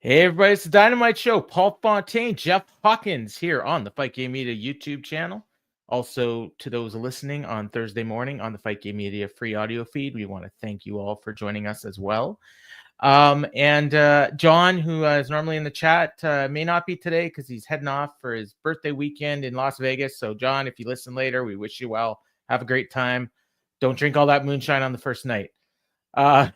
Hey everybody, it's the Dynamite Show. Paul Fontaine, Jeff Hawkins here on the Fight Game Media YouTube channel. Also, to those listening on Thursday morning on the Fight Game Media free audio feed, we want to thank you all for joining us as well. John, who is normally in the chat, may not be today because he's heading off for his birthday weekend in Las Vegas. So, John, if you listen later, we wish you well. Have a great time. Don't drink all that moonshine on the first night. Don't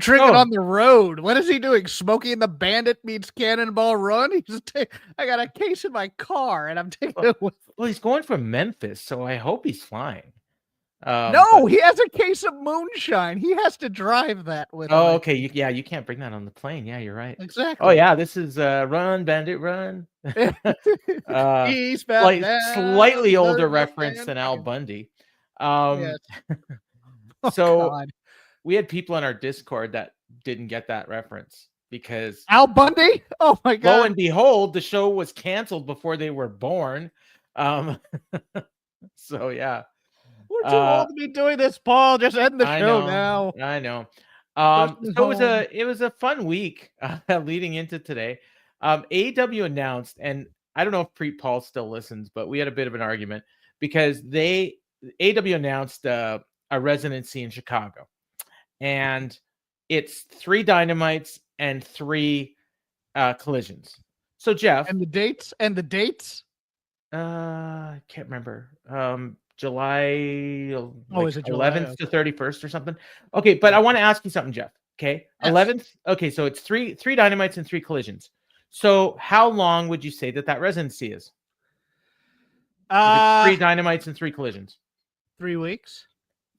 drink it on the road. What is he doing? Smokey and the Bandit meets Cannonball Run? I got a case in my car and I'm taking it with. Well, he's going from Memphis, so I hope he's flying. He has a case of moonshine. He has to drive that with him. Okay. You can't bring that on the plane. Yeah, you're right. Exactly. Oh, yeah. This is Run, Bandit, Run. Slightly older reference than Al Bundy. Yes. God. We had people in our Discord that didn't get that reference because Al Bundy? Oh my God. Lo and behold, the show was canceled before they were born. So yeah. We're too old to be doing this, Paul. Just end the show now. I know. It was a fun week leading into today. AEW announced, and I don't know if Preet Paul still listens, but we had a bit of an argument because AEW announced a residency in Chicago. And it's 3 Dynamites and 3 collisions. So Jeff, and the dates I can't remember. July is it 11th to 31st or something. Okay, but I want to ask you something, Jeff. Okay, yes. 11th. Okay, so it's 3 Dynamites and 3 collisions. So how long would you say that residency is? 3 Dynamites and 3 collisions. 3 weeks.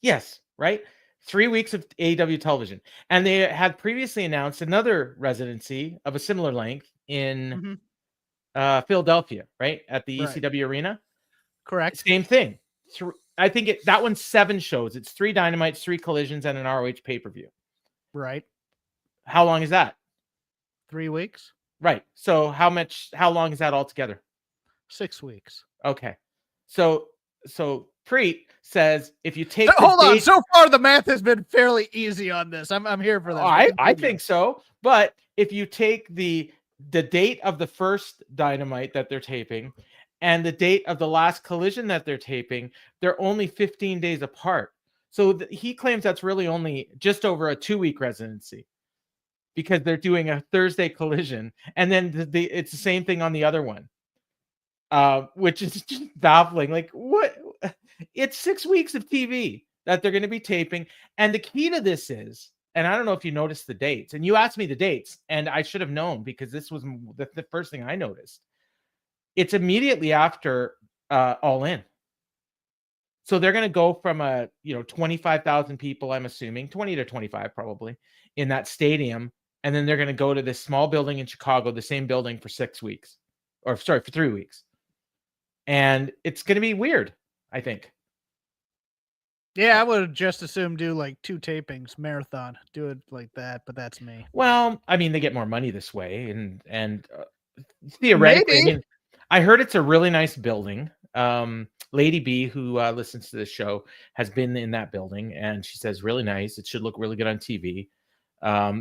Yes, right. 3 weeks of AEW television. And they had previously announced another residency of a similar length in Philadelphia, right? At the ECW Arena. Correct. Same thing. I think that one's 7 shows. It's 3 Dynamites, 3 collisions, and an ROH pay-per-view. Right. How long is that? 3 weeks. Right. So how long is that altogether? 6 weeks. Okay. So Preet says if you take hold on. So far the math has been fairly easy on this. I'm here for that. I think so. But if you take the date of the first Dynamite that they're taping and the date of the last collision that they're taping, they're only 15 days apart. So he claims that's really only just over a 2-week residency because they're doing a Thursday collision and then it's the same thing on the other one. Which is just baffling. Like, what? It's 6 weeks of TV that they're going to be taping. And the key to this is, and I don't know if you noticed the dates, and you asked me the dates, and I should have known because this was the first thing I noticed. It's immediately after All In. So they're going to go from 25,000 people, I'm assuming, 20 to 25 probably, in that stadium. And then they're going to go to this small building in Chicago, the same building for 6 weeks. For 3 weeks. And it's going to be weird, I think. Yeah, I would just assume do like 2 tapings, marathon, do it like that, but that's me. Well, I mean, they get more money this way, and theoretically, I mean, I heard it's a really nice building. Lady B, who listens to this show, has been in that building, and she says really nice. It should look really good on TV.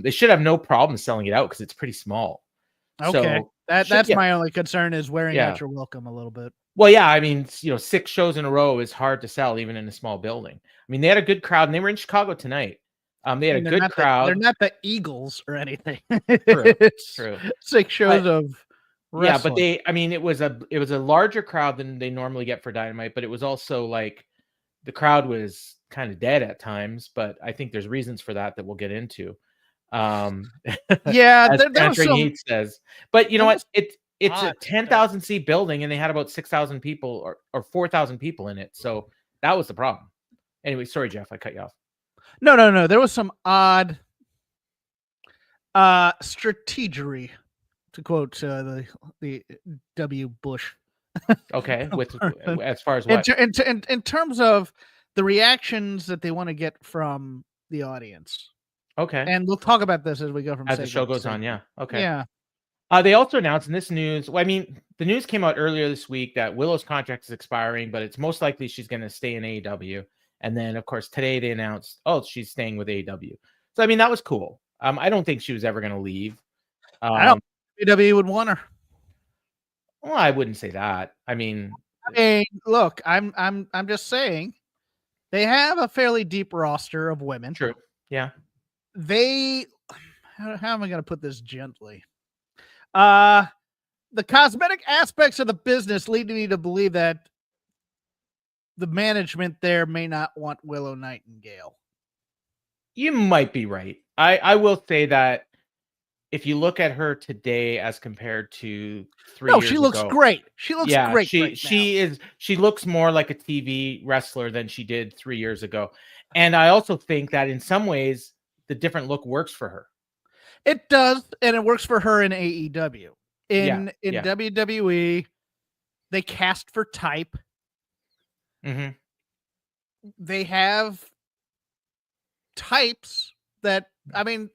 They should have no problem selling it out because it's pretty small. Okay, so, that's my only concern is wearing out your welcome a little bit. Well, yeah, I mean, 6 shows in a row is hard to sell even in a small building. I mean, they had a good crowd, and they were in Chicago tonight. They had a good crowd. They're not the Eagles or anything. True. 6 shows of wrestling. Yeah, but it was a larger crowd than they normally get for Dynamite, but it was also like the crowd was kind of dead at times, but I think there's reasons for that we'll get into. Yeah, as Heat says, but you know what? It's a 10,000 seat building, and they had about 6,000 people or 4,000 people in it. So that was the problem. Anyway, sorry, Jeff, I cut you off. No. There was some odd strategery, to quote the W. Bush. Okay, as far as what? In terms of the reactions that they want to get from the audience. Okay. And we'll talk about this as we go from as the show goes on. Yeah. Okay. Yeah. They also announced in this news, well, I mean, the news came out earlier this week that Willow's contract is expiring, but it's most likely she's going to stay in AEW. And then, of course, today they announced, she's staying with AEW. So, I mean, that was cool. I don't think she was ever going to leave. I don't think WWE would want her. Well, I wouldn't say that. I mean, look, I'm just saying they have a fairly deep roster of women. true. Yeah. How am I going to put this gently? The cosmetic aspects of the business lead me to believe that the management there may not want Willow Nightingale. You might be right. I will say that if you look at her today as compared to 3 years ago. No, she looks great. She looks great. She looks more like a TV wrestler than she did 3 years ago. And I also think that in some ways the different look works for her. It does, and it works for her in AEW. In WWE, they cast for type. Mm-hmm. They have types that, I mean,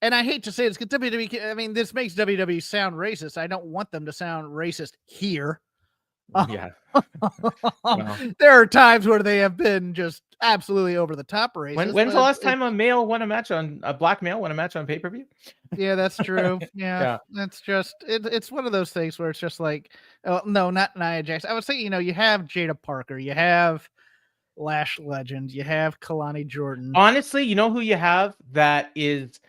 and I hate to say this because WWE, I mean, this makes WWE sound racist. I don't want them to sound racist here. Yeah. Well, there are times where they have been just absolutely over the top racist. When's the last time a black male won a match on pay-per-view? Yeah, that's true. Yeah. That's just it's one of those things where it's just like, oh, no, not Nia Jax. I would say, you have Jada Parker, you have Lash Legend, you have Kalani Jordan. Honestly, you know who you have that is,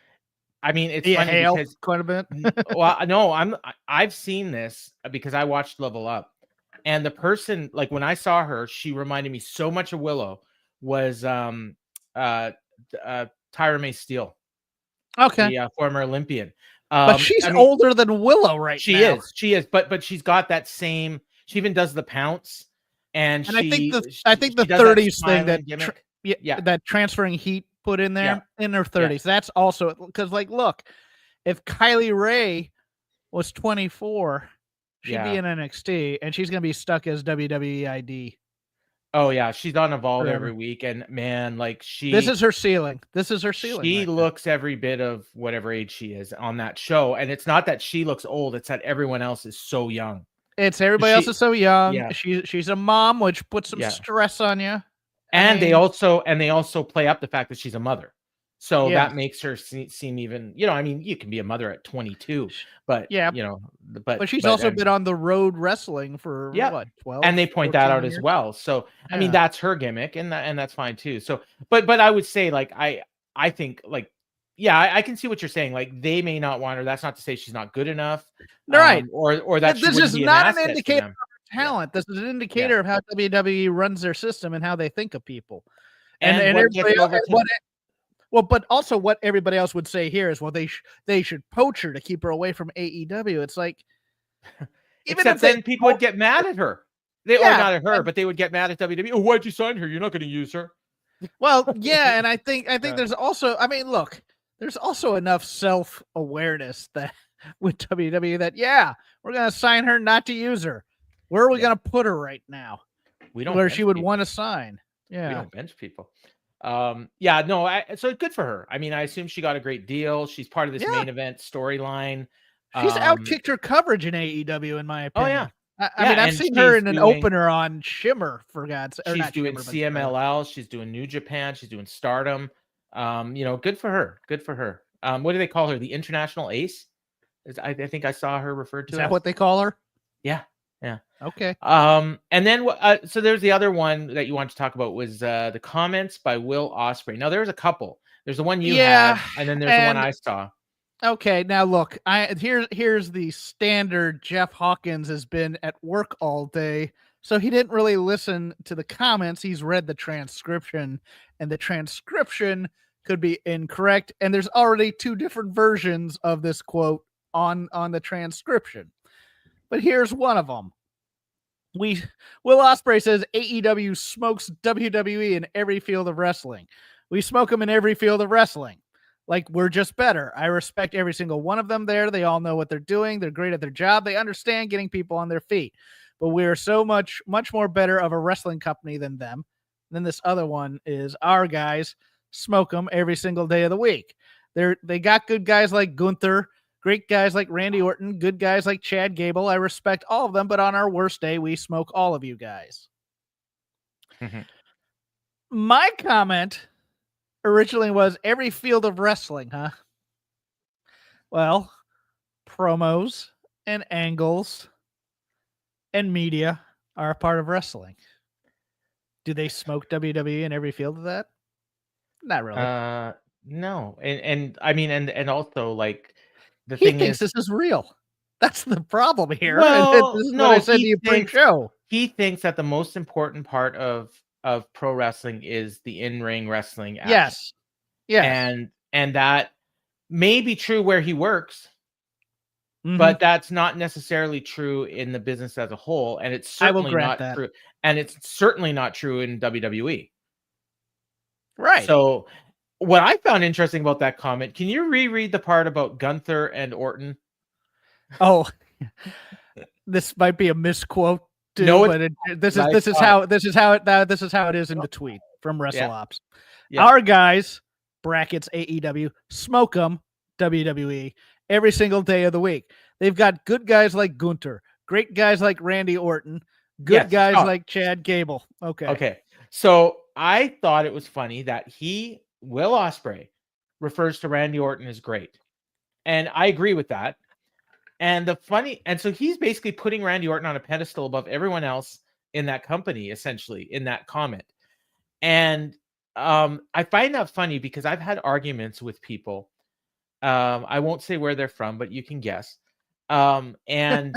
I mean, it's funny because quite a bit. Well, no, I've seen this because I watched Level Up, and the person, like when I saw her, she reminded me so much of Willow. Was Tyra May Steele. Okay. The former Olympian. But she's older than Willow now. She is, but she's got that same, she even does the pounce. And I think the 30s thing that transferring heat put in there in her 30s. That's also because, like, look, if Kylie Ray was 24, she'd be in NXT and she's gonna be stuck as WWE ID. Oh yeah, she's on Evolve every week, and man, like this is her ceiling. She looks every bit of whatever age she is on that show, and it's not that she looks old; it's that everyone else is so young. It's everybody else is so young. Yeah. She's a mom, which puts some stress on you. And they also play up the fact that she's a mother, so that makes her seem even. I mean, you can be a mother at 22, but but she's also been on the road wrestling for what, 12? And they point that out years? As well. So I mean, that's her gimmick, and that's fine too. So, but I would say, like, I think, like, I can see what you're saying. Like, they may not want her. That's not to say she's not good enough, right? Or that this is not an indicator of talent. This is an indicator of how WWE runs their system and how they think of people. And but also what everybody else would say here is, well, they should poach her to keep her away from AEW. It's like, except then people would get mad at her. Or not at her, but they would get mad at WWE. Oh, why'd you sign her? You're not going to use her. Well, yeah, and I think there's also, I mean, look, there's also enough self-awareness that with WWE that we're going to sign her, not to use her. Where are we going to put her right now? We don't. Where she would want to sign. Yeah, we don't bench people. So good for her. I mean, I assume she got a great deal. She's part of this main event storyline. She's outkicked her coverage in AEW, in my opinion. Oh yeah. I mean, I've seen her in an opener on Shimmer, for God's sake. She's doing CMLL. She's doing New Japan. She's doing Stardom. Good for her. Good for her. What do they call her? The International Ace? I think I saw her referred to. Is that what they call her? Yeah. Yeah. Okay. And then so there's the other one that you wanted to talk about was the comments by Will Ospreay. Now there's a couple. There's the one you had, and then there's the one I saw. Okay, now look, here's the standard. Jeff Hawkins has been at work all day, so he didn't really listen to the comments. He's read the transcription, and the transcription could be incorrect. And there's already two different versions of this quote on the transcription. But here's one of them. Will Ospreay says AEW smokes WWE in every field of wrestling. We smoke them in every field of wrestling. Like, we're just better. I respect every single one of them there. They all know what they're doing. They're great at their job. They understand getting people on their feet. But we're so much more better of a wrestling company than them. Then this other one is our guys smoke them every single day of the week. They got good guys like Gunther, great guys like Randy Orton, good guys like Chad Gable. I respect all of them, but on our worst day, we smoke all of you guys. My comment originally was every field of wrestling, huh? Well, promos and angles and media are a part of wrestling. Do they smoke WWE in every field of that? Not really. No. And I mean, and also, like, the He thing thinks is, this is real. That's the problem here. And this well, is what I no, said to you pre-show. he thinks that the most important part of pro wrestling is the in-ring wrestling action. Yes. Yes. And that may be true where he works, Mhm. but that's not necessarily true in the business as a whole, and it's I will certainly grant not that. true, and it's certainly not true in WWE. Right. So, what I found interesting about that comment, can you reread the part about Gunther and Orton? Oh, this might be a misquote too, No, but this is how it is in the tweet from Yeah. WrestleOps. Yeah. Our guys brackets AEW smoke 'em WWE every single day of the week. They've got good guys like Gunther, great guys like Randy Orton, good Yes, guys stop. like Chad Gable. Okay. Okay. So, I thought it was funny that Will Ospreay, refers to Randy Orton as great. And I agree with that. And so he's basically putting Randy Orton on a pedestal above everyone else in that company, essentially, in that comment. And I find that funny because I've had arguments with people. I won't say where they're from, but you can guess. And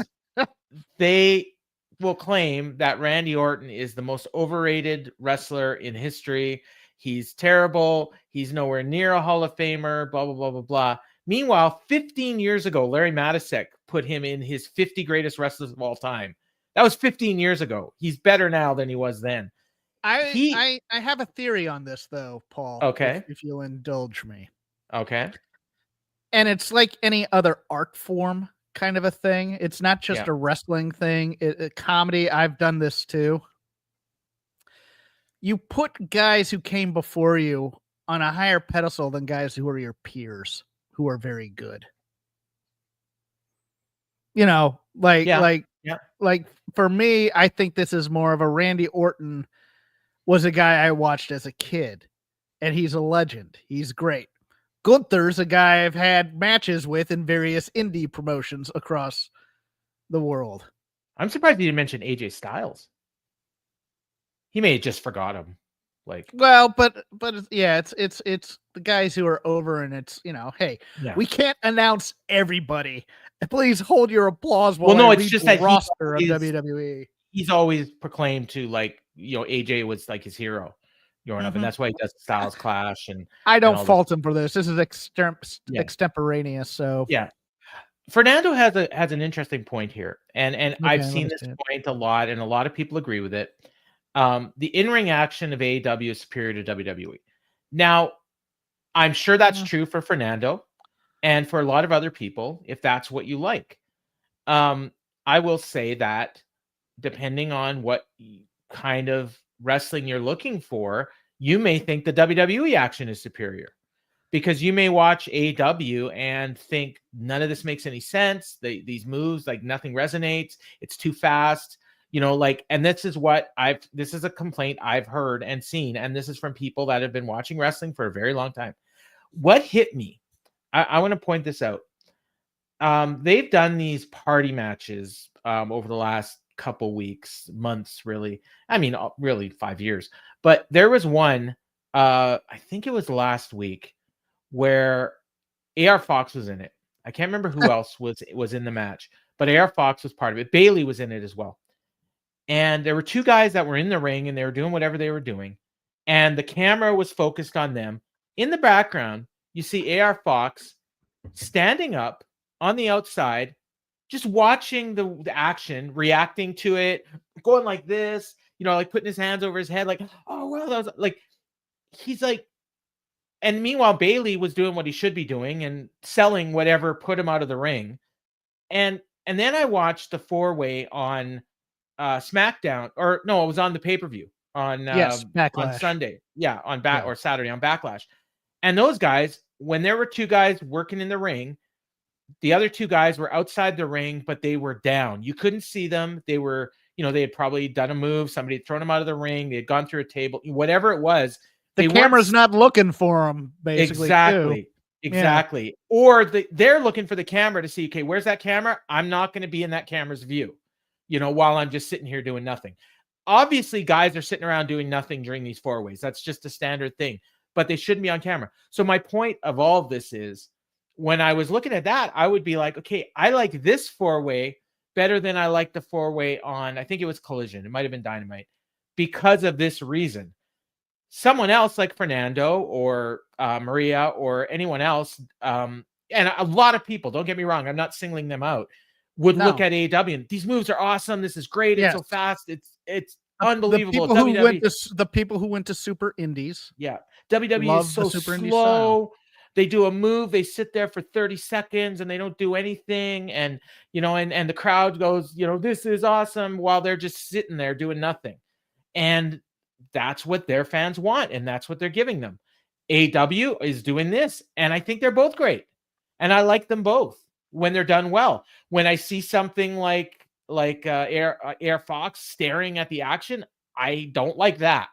they will claim that Randy Orton is the most overrated wrestler in history. He's terrible. He's nowhere near a Hall of Famer, blah, blah, blah, blah, blah. Meanwhile, 15 years ago, Larry Matisek put him in his 50 greatest wrestlers of all time. That was 15 years ago. He's better now than he was then. I have a theory on this though, Paul. Okay. If you'll indulge me. Okay. And it's like any other art form kind of a thing. It's not just Yeah. a wrestling thing. Comedy, I've done this too. You put guys who came before you on a higher pedestal than guys who are your peers, who are very good. You know, like for me, I think this is more of a Randy Orton was a guy I watched as a kid, and he's a legend. He's great. Gunther's a guy I've had matches with in various indie promotions across the world. I'm surprised you didn't mention AJ Styles. He may have just forgot him. Well, but yeah, it's the guys who are over, and it's, hey, we can't announce everybody. Please hold your applause while I it's read just the that roster of WWE. He's always proclaimed to, AJ was like his hero growing up, and that's why he does the Styles Clash. And I don't fault him for this. This is extemporaneous. So yeah, Fernando has an interesting point here, and I've seen this point a lot, and a lot of people agree with it. The in-ring action of AEW is superior to WWE. Now, I'm sure that's true for Fernando and for a lot of other people, if that's what you like. I will say that depending on what kind of wrestling you're looking for, you may think the WWE action is superior, because you may watch AEW and think none of this makes any sense. These moves, nothing resonates. It's too fast. And this is a complaint I've heard and seen, and this is from people that have been watching wrestling for a very long time. What hit me, I want to point this out. They've done these party matches over the last couple weeks, months, really. I mean, really 5 years. But there was one, I think it was last week, where AR Fox was in it. I can't remember who else was in the match, but AR Fox was part of it. Bailey was in it as well. And there were two guys that were in the ring, and they were doing whatever they were doing. And the camera was focused on them. In the background, you see AR Fox standing up on the outside, just watching the action, reacting to it, going like this, putting his hands over his head, oh, well, that was he's and meanwhile, Bailey was doing what he should be doing and selling whatever put him out of the ring. And then I watched the 4-way on SmackDown, or no, it was on the pay-per-view on Sunday. Yeah, or Saturday on Backlash. And those guys, when there were two guys working in the ring, the other two guys were outside the ring, but they were down. You couldn't see them. They were, they had probably done a move. Somebody had thrown them out of the ring. They had gone through a table, whatever it was. The camera's not looking for them, basically. Exactly. Exactly. Or they're looking for the camera to see, okay, where's that camera? I'm not going to be in that camera's view, while I'm just sitting here doing nothing. Obviously, guys are sitting around doing nothing during these 4-ways. That's just a standard thing, but they shouldn't be on camera. So my point of all of this is, when I was looking at that, I would be like, okay, I like this 4-way better than I like the 4-way on, I think it was Collision. It might've been Dynamite, because of this reason. Someone else like Fernando or Maria or anyone else, and a lot of people, don't get me wrong, I'm not singling them out, would look at AEW and these moves are awesome. This is great. It's so fast. It's unbelievable. The people who went to Super Indies. Yeah. WWE is so slow. They do a move, they sit there for 30 seconds and they don't do anything. And, and the crowd goes, this is awesome, while they're just sitting there doing nothing. And that's what their fans want, and that's what they're giving them. AEW is doing this, and I think they're both great. And I like them both when they're done well. When I see something like Air Fox staring at the action, I don't like that.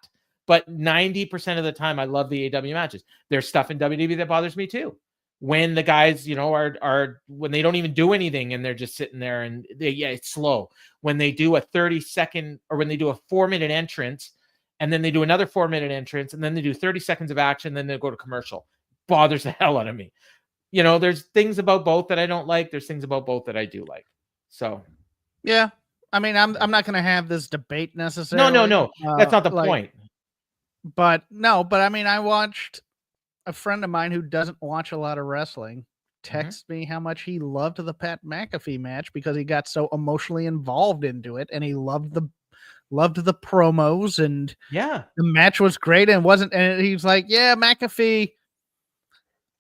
But 90% of the time, I love the AEW matches. There's stuff in WWE that bothers me too. When the guys, are when they don't even do anything and they're just sitting there and it's slow. When they do a 30-second, or when they do a 4-minute entrance, and then they do another 4-minute entrance, and then they do 30 seconds of action, then they go to commercial. Bothers the hell out of me. There's things about both that I don't like. There's things about both that I do like. So, yeah. I mean, I'm not going to have this debate necessarily. No. That's not the point. But I mean, I watched a friend of mine who doesn't watch a lot of wrestling text me how much he loved the Pat McAfee match because he got so emotionally involved into it, and he loved the promos, and the match was great, and he's like, yeah, McAfee,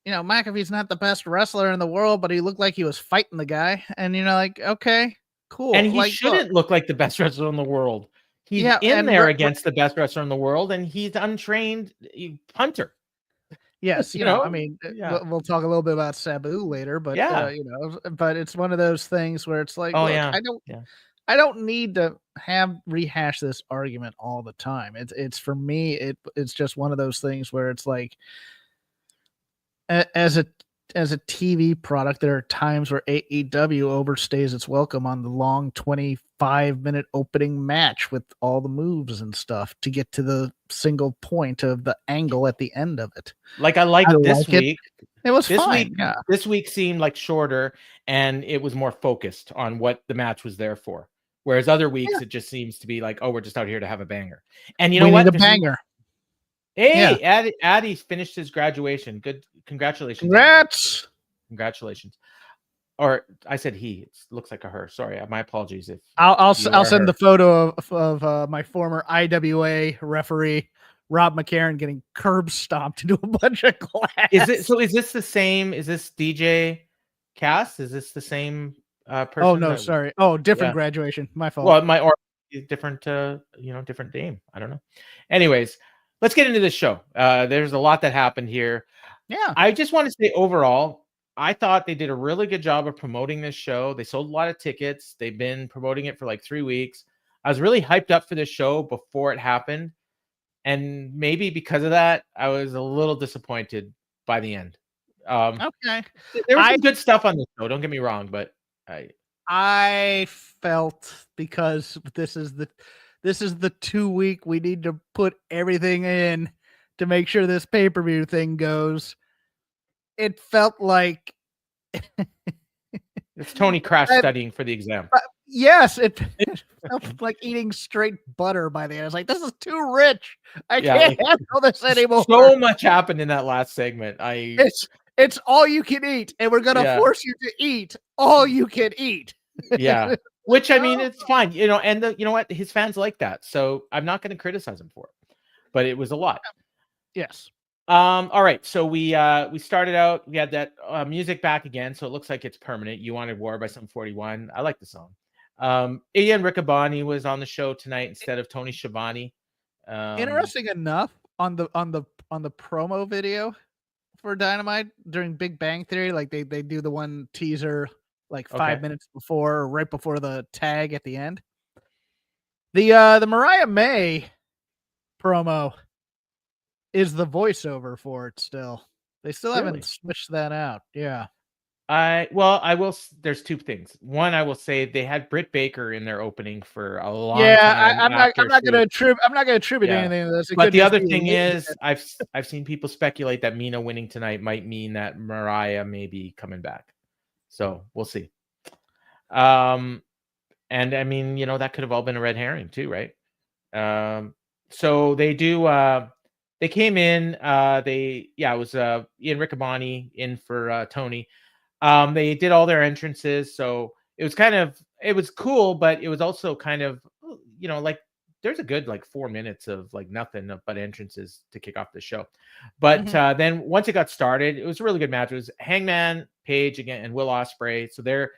McAfee's not the best wrestler in the world, but he looked like he was fighting the guy. And like, okay, cool. And he shouldn't look like the best wrestler in the world. He's in there against the best wrestler in the world, and he's untrained punter. Yes, I mean, we'll talk a little bit about Sabu later, but but it's one of those things where it's like, I don't need to rehash this argument all the time. It's for me, it's just one of those things where it's like, as a TV product, there are times where AEW overstays its welcome on the long 25-minute opening match with all the moves and stuff to get to the single point of the angle at the end of it. Like, I liked this week. It was fine. This week seemed like shorter, and it was more focused on what the match was there for. Whereas other weeks, it just seems to be like, oh, we're just out here to have a banger. And you know what? Need a banger. Hey, Addy finished his graduation. Good. Congratulations. Congrats. Congratulations. Or I said he. It looks like a her. Sorry. My apologies. If I'll send the photo of my former IWA referee, Rob McCarron, getting curb stomped into a bunch of glass. Is this the same? Is this DJ Cass? Is this the same person? Oh no, sorry. Oh, different graduation. My fault. Well, different different name. I don't know. Anyways, let's get into this show. There's a lot that happened here. Yeah. I just want to say overall, I thought they did a really good job of promoting this show. They sold a lot of tickets. They've been promoting it for like 3 weeks. I was really hyped up for this show before it happened. And maybe because of that, I was a little disappointed by the end. Okay. There was some good stuff on this show. Don't get me wrong, but I felt, because this is the 2-week, we need to put everything in to make sure this pay-per-view thing goes. It felt like it's Tony crash studying for the exam. Yes, it felt like eating straight butter by the end. I was like, this is too rich. I can't handle this anymore. So much happened in that last segment. It's all you can eat, and we're gonna force you to eat all you can eat. Yeah. Which, I mean, it's fine, and you know what? His fans like that. So I'm not going to criticize him for it, but it was a lot. Yes. All right. So we started out, we had that music back again. So it looks like it's permanent. You Wanted War by Sum 41. I like the song. Ian Riccaboni was on the show tonight instead of Tony Schiavone. Interesting enough, on the promo video for Dynamite during Big Bang Theory, like they do the one teaser like 5 minutes before, or right before the tag at the end. The Mariah May promo is the voiceover for it still. They still Really? haven't switched that out. Yeah. There's two things. One, I will say they had Britt Baker in their opening for a long Yeah, time I'm not gonna attribute Yeah. anything to this. It But could the just other be thing laziness. is, I've seen people speculate that Mina winning tonight might mean that Mariah may be coming back. So we'll see. And I mean, that could have all been a red herring too, right? So they do. They came in. It was Ian Riccaboni in for Tony. They did all their entrances, so it was cool, but it was also kind of, like there's a good 4 minutes of nothing but entrances to kick off the show. But then once it got started, it was a really good match. It was Hangman Page again and Will Ospreay. So they're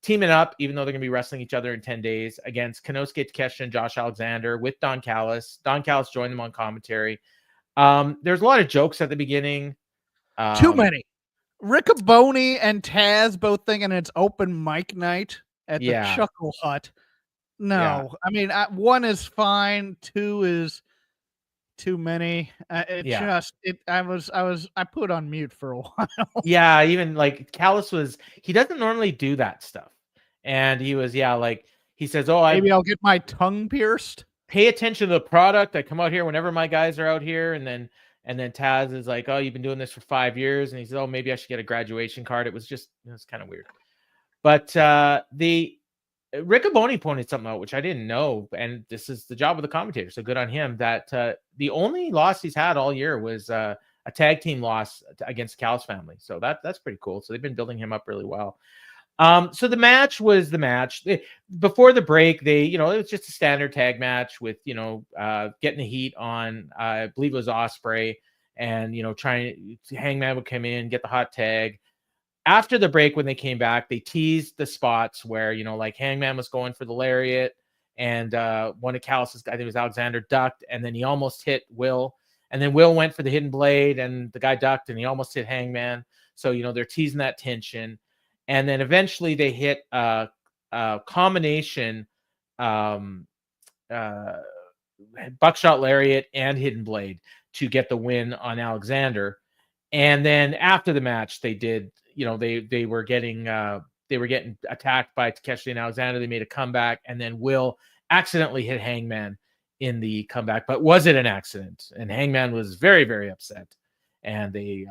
teaming up, even though they're going to be wrestling each other in 10 days against Konosuke Takeshita and Josh Alexander with Don Callis. Don Callis joined them on commentary. There's a lot of jokes at the beginning. Too many. Riccaboni and Taz both thinking it's open mic night at the Chuckle Hut. No, I mean, one is fine. Two is too many. I put on mute for a while. Yeah, even Callis he doesn't normally do that stuff, and he was he says, "Oh, maybe I'll get my tongue pierced." Pay attention to the product. I come out here whenever my guys are out here, and then Taz is like, "Oh, you've been doing this for 5 years," and he says, "Oh, maybe I should get a graduation card." It was kind of weird, but the Riccaboni pointed something out which I didn't know, and this is the job of the commentator, so good on him. That the only loss he's had all year was a tag team loss against Cal's family, so that's pretty cool. So they've been building him up really well. So the match was the match. Before the break, it was just a standard tag match with getting the heat on. I believe it was Ospreay, and trying Hangman would come in, get the hot tag. After the break, when they came back, they teased the spots where Hangman was going for the lariat, and one of Callis' I think it was Alexander, ducked, and then he almost hit Will, and then Will went for the hidden blade, and the guy ducked, and he almost hit Hangman. So they're teasing that tension, and then eventually they hit a combination buckshot lariat and hidden blade to get the win on Alexander. And then after the match, they did. They were getting attacked by Takeshita and Alexander. They made a comeback, and then Will accidentally hit Hangman in the comeback. But was it an accident? And Hangman was very, very upset. And they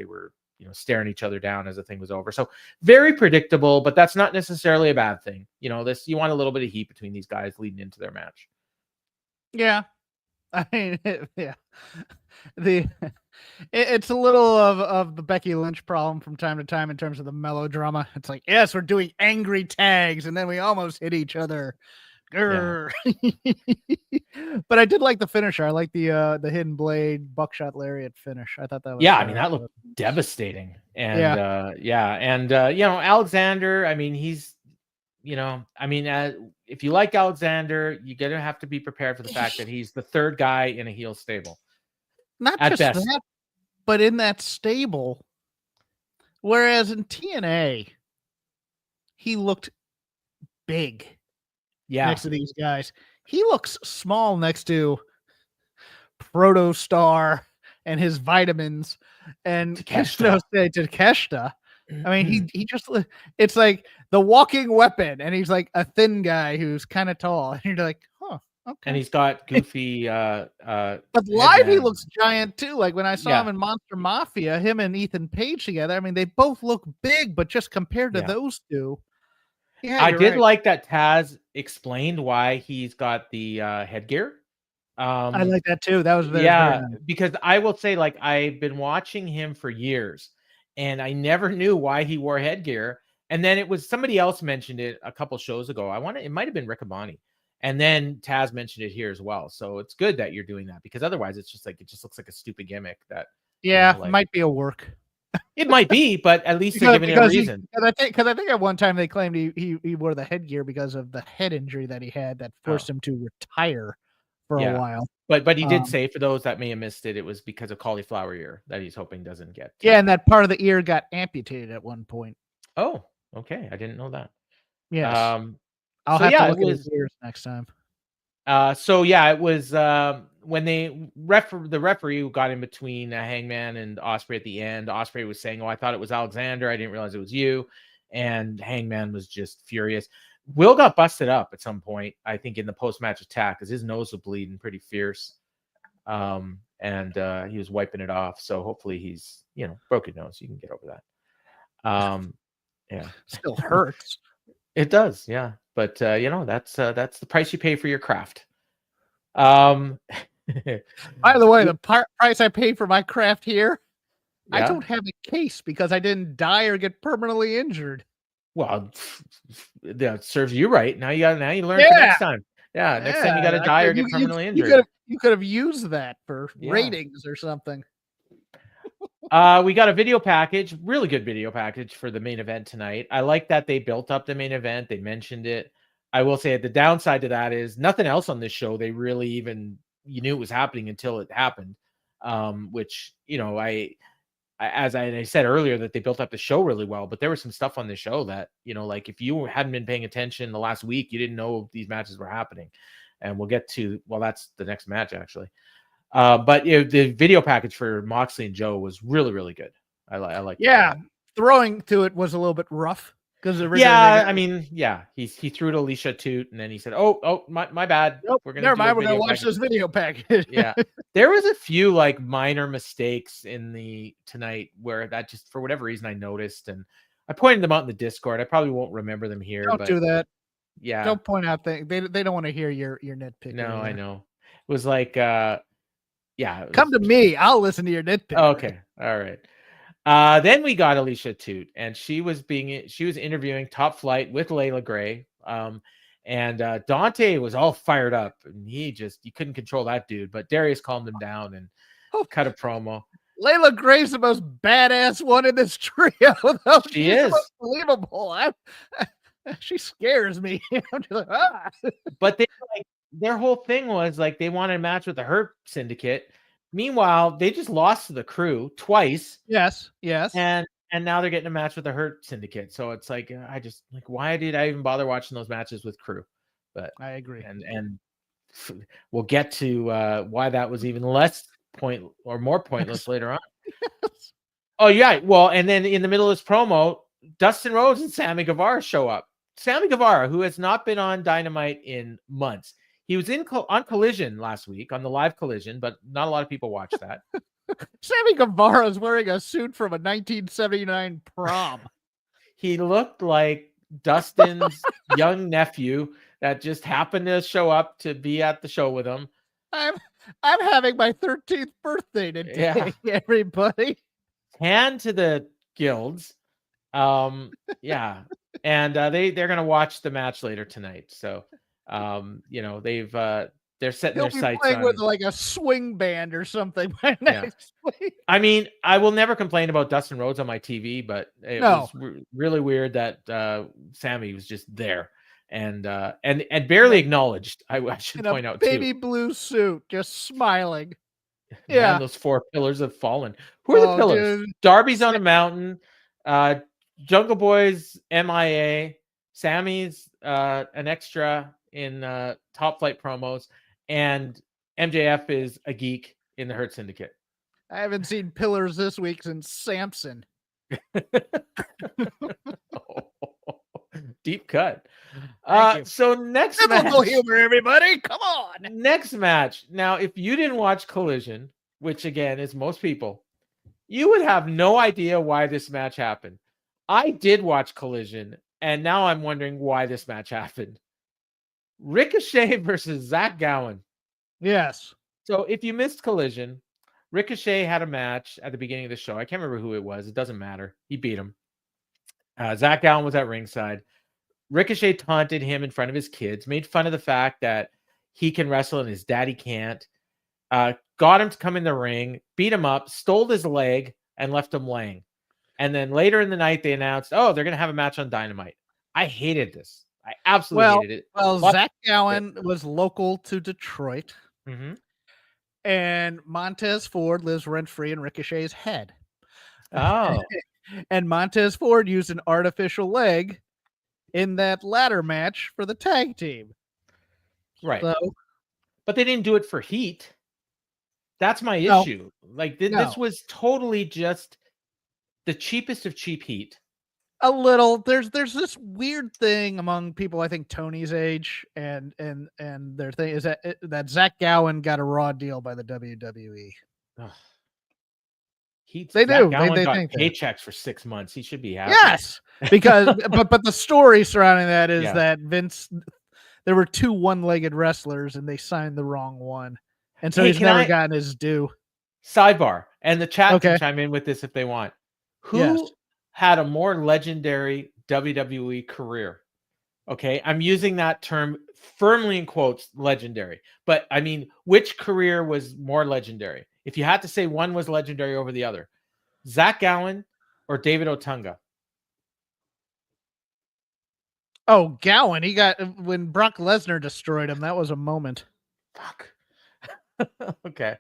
were staring each other down as the thing was over. So very predictable, but that's not necessarily a bad thing. You want a little bit of heat between these guys leading into their match. Yeah, I mean, yeah. It's a little of the Becky Lynch problem from time to time in terms of the melodrama. It's like, yes, we're doing angry tags, and then we almost hit each other. Yeah. But I did like the finisher. I like the hidden blade buckshot lariat finish. I thought that was I mean, that looked devastating. And Alexander, I mean, he's if you like Alexander, you're gonna have to be prepared for the fact that he's the third guy in a heel stable. Not just that, but in that stable. Whereas in TNA, he looked big. Next to these guys, he looks small next to Protostar and his vitamins and Takeshita. I mean, he just, it's like the walking weapon, and he's like a thin guy who's kind of tall, and you're like, huh, okay. And he's got goofy. But live, he looks giant too. Like when I saw him in Monster Mafia, him and Ethan Page together. I mean, they both look big, but just compared to those two. Yeah, I did like that Taz explained why he's got the headgear. I like that too. That was very nice. Because I will say, I've been watching him for years, and I never knew why he wore headgear. And then it was somebody else mentioned it a couple shows ago. It might have been Riccaboni, and then Taz mentioned it here as well. So it's good that you're doing that, because otherwise it's just it just looks like a stupid gimmick that. Might be a work. It might be, but at least they're giving it a reason. Because I think at one time they claimed he wore the headgear because of the head injury that he had that forced him to retire for a while. But he did say, for those that may have missed it, it was because of cauliflower ear that he's hoping doesn't get. Yeah, and that part of the ear got amputated at one point. Oh, okay. I didn't know that. Yes. I'll have to look at his ears next time. So yeah, it was when the referee who got in between Hangman and Ospreay at the end. Ospreay was saying, "Oh, I thought it was Alexander. I didn't realize it was you." And Hangman was just furious. Will got busted up at some point, I think, in the post-match attack because his nose was bleeding pretty fierce. And he was wiping it off. So hopefully he's, broken nose. You can get over that. Yeah, Still hurts. it does. Yeah, but that's the price you pay for your craft. By the way, the price I pay for my craft here, yeah. I don't have a case because I didn't die or get permanently injured. Well, that serves you right. Now you learn for next time. Yeah, next time you got to die or get permanently injured. You could have used that for ratings or something. We got a video package, really good video package for the main event tonight. I like that they built up the main event. They mentioned it. I will say the downside to that is nothing else on this show. They really you knew it was happening until it happened. Which, as I said earlier, that they built up the show really well, but there was some stuff on the show that, like if you hadn't been paying attention the last week, you didn't know these matches were happening. And we'll get to, that's the next match actually. But the video package for Moxley and Joe was really, really good. I like. Yeah, throwing to it was a little bit rough because he threw to Alicia Toot and then he said, "Oh, my bad. Nope, we're gonna watch this video package." Yeah, there was a few like minor mistakes in tonight where that just for whatever reason I noticed, and I pointed them out in the Discord. I probably won't remember them here. Don't do that. Yeah, don't point out things. They don't want to hear your nitpick. No, I know. It was like come to me. I'll listen to your nitpick. Okay, all right. Then we got Alicia Toot, and she was interviewing Top Flight with Layla Gray. And Dante was all fired up, and you couldn't control that dude. But Darius calmed him down and cut a promo. Layla Gray's the most badass one in this trio, though. She is unbelievable. She scares me. I'm just like, ah. But their whole thing was like they wanted a match with the Hurt Syndicate. Meanwhile, they just lost to the Crew twice. Yes. And now they're getting a match with the Hurt Syndicate. So it's like why did I even bother watching those matches with Crew? But I agree. And we'll get to why that was even less more pointless later on. Yes. Oh yeah, well, and then in the middle of this promo, Dustin Rhodes and Sammy Guevara show up. Sammy Guevara, who has not been on Dynamite in months. He was on Collision last week, on the live Collision, but not a lot of people watched that. Sammy Guevara is wearing a suit from a 1979 prom. He looked like Dustin's young nephew that just happened to show up to be at the show with him. I'm having my 13th birthday today, everybody. Hand to the guilds. Yeah. And they're gonna watch the match later tonight. So they're setting their sights playing on with like a swing band or something by next week. I mean, I will never complain about Dustin Rhodes on my TV, but it was really weird that Sammy was just there and barely acknowledged. I should point out baby blue suit, just smiling. Man, those 4 pillars have fallen. Who are the pillars? Dude. Darby's on a mountain. Jungle Boy's MIA. Sammy's an extra in Top Flight promos, and MJF is a geek in the Hurt Syndicate. I haven't seen pillars this week since Samson. Deep cut. So next match, humor, everybody, come on. Next match. Now, if you didn't watch Collision, which again is most people, you would have no idea why this match happened. I did watch Collision, and now I'm wondering why this match happened. Ricochet versus Zack Gowen. Yes. So if you missed Collision, Ricochet had a match at the beginning of the show. I can't remember who it was. It doesn't matter. He beat him. Zack Gowen was at ringside. Ricochet taunted him in front of his kids, made fun of the fact that he can wrestle and his daddy can't. Got him to come in the ring, beat him up, stole his leg, and left him laying. And then later in the night, they announced, they're going to have a match on Dynamite. I hated this. I absolutely hated it. Well, Zack Gowen was local to Detroit. Mm-hmm. And Montez Ford lives rent-free in Ricochet's head. Oh. And Montez Ford used an artificial leg in that ladder match for the tag team. Right. So but they didn't do it for heat. That's my No. issue. Like No. this was totally just the cheapest of cheap heat. A little. There's this weird thing among people, I think Tony's age, and their thing is that Zach Gowen got a raw deal by the WWE. Ugh. They do. Gowen They got think that. paychecks for 6 months. He should be happy. Yes, because but the story surrounding that is Yeah. that Vince, there were 2 one-legged wrestlers and they signed the wrong one, and so he's never gotten his due. Sidebar, and the chat Okay. can chime in with this if they want. Who Yes. had a more legendary WWE career? Okay, I'm using that term firmly in quotes, legendary. But I mean, which career was more legendary? If you had to say one was legendary over the other, Zach Gowen or David Otunga? Oh, Gowen, he got when Brock Lesnar destroyed him. That was a moment. Fuck. Okay,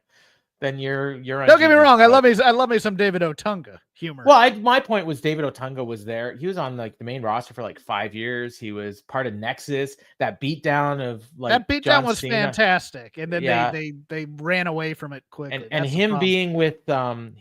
then you're. Don't get me wrong. I love me some David Otunga humor. Well, my point was David Otunga was there. He was on like the main roster for like 5 years. He was part of Nexus. That beatdown of like that beatdown John was Cena. Fantastic, and then Yeah. they ran away from it quickly. And him being with Johnny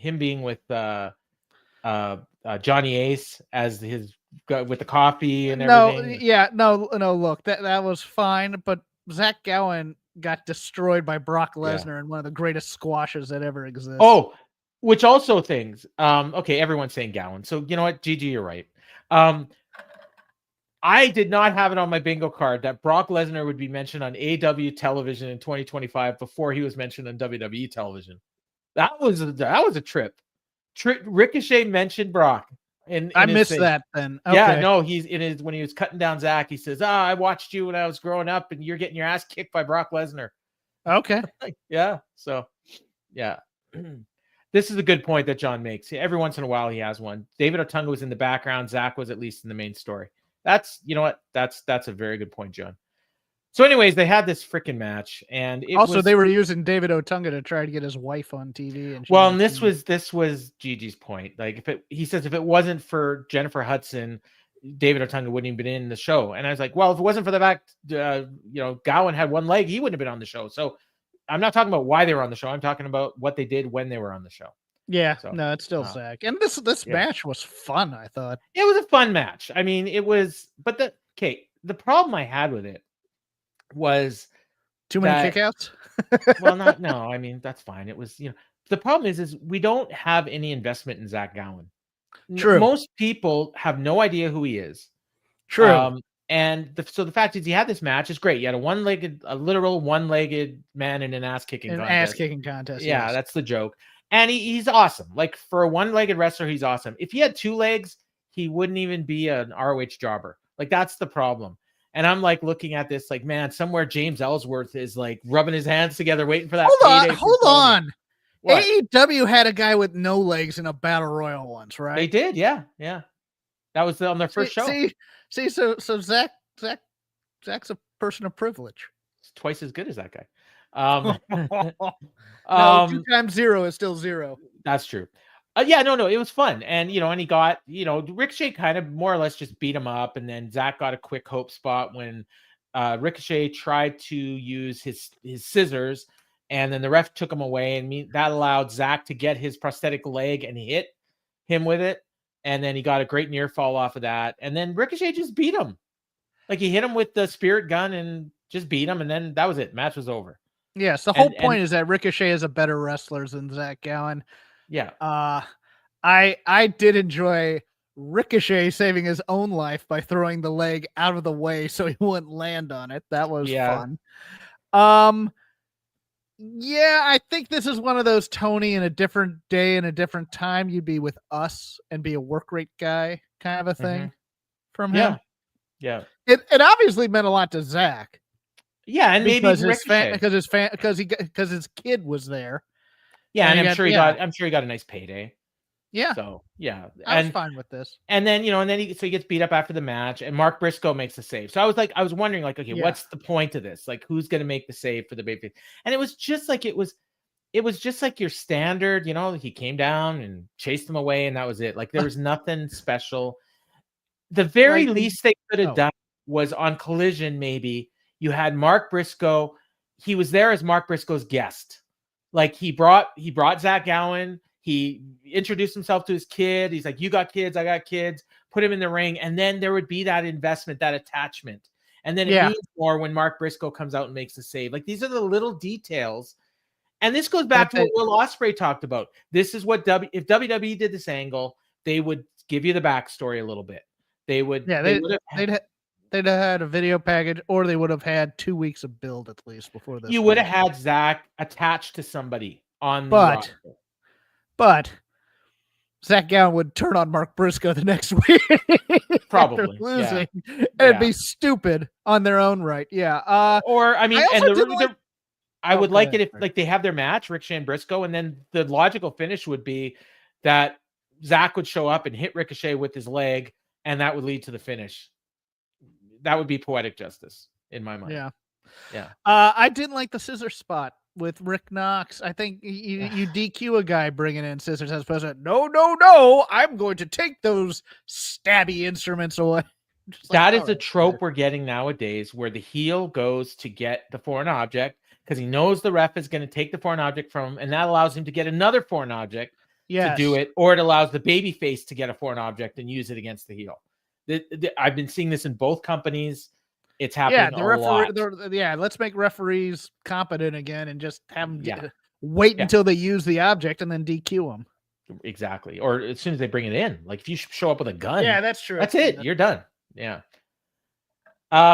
Ace as his with the coffee and everything. No. Look, that was fine, but Zach Gowen got destroyed by Brock Lesnar in one of the greatest squashes that ever exists. Oh, which also things. Okay, everyone's saying Gowen. So you know what, Gigi, you're right. I did not have it on my bingo card that Brock Lesnar would be mentioned on AEW television in 2025 before he was mentioned on WWE television. That was a trip. Ricochet mentioned Brock. I missed that then. Okay. Yeah, no, when he was cutting down Zack, he says, I watched you when I was growing up and you're getting your ass kicked by Brock Lesnar. Okay. Yeah. So, yeah. This is a good point that John makes. Every once in a while he has one. David Otunga was in the background. Zack was at least in the main story. That's, you know what? That's a very good point, John. So anyways, they had this freaking match, and they were using David Otunga to try to get his wife on TV. And this was Gigi's point. Like he says if it wasn't for Jennifer Hudson, David Otunga wouldn't even been in the show. And I was like, well, if it wasn't for the fact, Gowen had one leg, he wouldn't have been on the show. So I'm not talking about why they were on the show. I'm talking about what they did when they were on the show. Yeah, so, no, it's still Zack. And this match was fun, I thought. It was a fun match. I mean, it was, but the problem I had with it was too many kickouts. No, I mean, that's fine. It was, the problem is we don't have any investment in Zach Gowen. True. Most people have no idea who he is. True. So the fact is he had this match is great. You had a literal one-legged man in an ass-kicking contest. Yeah, yes. That's the joke. And he's awesome. Like for a one-legged wrestler, he's awesome. If he had 2 legs, he wouldn't even be an ROH jobber. Like that's the problem. And I'm like looking at this, like, man, somewhere James Ellsworth is like rubbing his hands together, waiting for that. Hold on. What? AEW had a guy with no legs in a battle royal once, right? They did, yeah. That was on their first show. So Zack's a person of privilege. It's twice as good as that guy. No, 2 times 0 is still 0. That's true. No, it was fun. And, and he got, Ricochet kind of more or less just beat him up. And then Zack got a quick hope spot when Ricochet tried to use his scissors. And then the ref took him away. And that allowed Zack to get his prosthetic leg and hit him with it. And then he got a great near fall off of that. And then Ricochet just beat him. Like he hit him with the spirit gun and just beat him. And then that was it. Match was over. Yes. The whole point is that Ricochet is a better wrestler than Zach Gowen. Yeah. I did enjoy Ricochet saving his own life by throwing the leg out of the way so he wouldn't land on it. That was fun. Yeah, I think this is one of those Tony in a different day and a different time. You'd be with us and be a work rate guy kind of a thing from him. Yeah. It obviously meant a lot to Zack. Yeah, and because maybe because his kid was there. Yeah, and I'm sure he got a nice payday. Yeah. So yeah, I was fine with this. And then he gets beat up after the match, and Mark Briscoe makes the save. So I was wondering, like, okay, what's the point of this? Like, who's gonna make the save for the baby? And it was just like just like your standard. He came down and chased him away, and that was it. Like there was nothing special. The very least they could have done was on Collision. Maybe you had Mark Briscoe he was there as Mark Briscoe's guest. Like he brought Zach Gowen. He introduced himself to his kid. He's like, you got kids, I got kids. Put him in the ring. And then there would be that investment, that attachment. And then it means more when Mark Briscoe comes out and makes the save. Like these are the little details. And this goes back to what Will Ospreay talked about. This is what if WWE did this angle, they would give you the backstory a little bit. They would, they'd have had a video package, or they would have had 2 weeks of build at least before this. You would have had Zack attached to somebody on the roster. But Zach Gowen would turn on Mark Briscoe the next week. Probably losing. And it'd be stupid on their own right. Yeah. Or I mean, I would like it if like they have their match, Ricochet and Briscoe, and then the logical finish would be that Zack would show up and hit Ricochet with his leg, and that would lead to the finish. That would be poetic justice in my mind. Yeah. I didn't like the scissor spot with Rick Knox. I think you DQ a guy bringing in scissors as opposed to no, I'm going to take those stabby instruments away. That is a trope we're getting nowadays, where the heel goes to get the foreign object because he knows the ref is going to take the foreign object from him, and that allows him to get another foreign object to do it, or it allows the baby face to get a foreign object and use it against the heel. I've been seeing this in both companies. It's happening a lot. Let's make referees competent again and just have them wait until they use the object and then DQ them. Exactly. Or as soon as they bring it in, like if you show up with a gun, that's true. That's it. You're done. Yeah.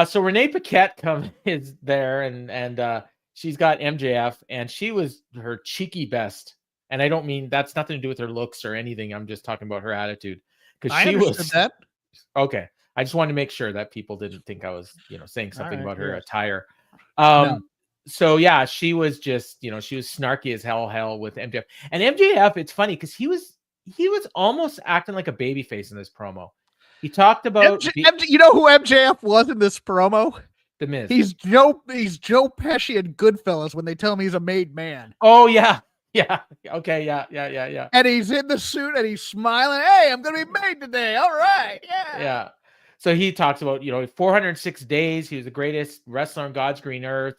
So Renee Paquette is there, and she's got MJF, and she was her cheeky best. And I don't mean that's nothing to do with her looks or anything. I'm just talking about her attitude, because she was that. Okay. I just wanted to make sure that people didn't think I was, saying something about her attire. So yeah, she was just, she was snarky as hell with MJF. And MJF, it's funny because he was almost acting like a babyface in this promo. He talked about you know who MJF was in this promo? The Miz. He's Joe Pesci in Goodfellas when they tell him he's a made man. Oh yeah. Yeah. Okay. Yeah. And he's in the suit and he's smiling. Hey, I'm gonna be made today. All right. Yeah. Yeah. So he talks about, 406 days. He was the greatest wrestler on God's green earth.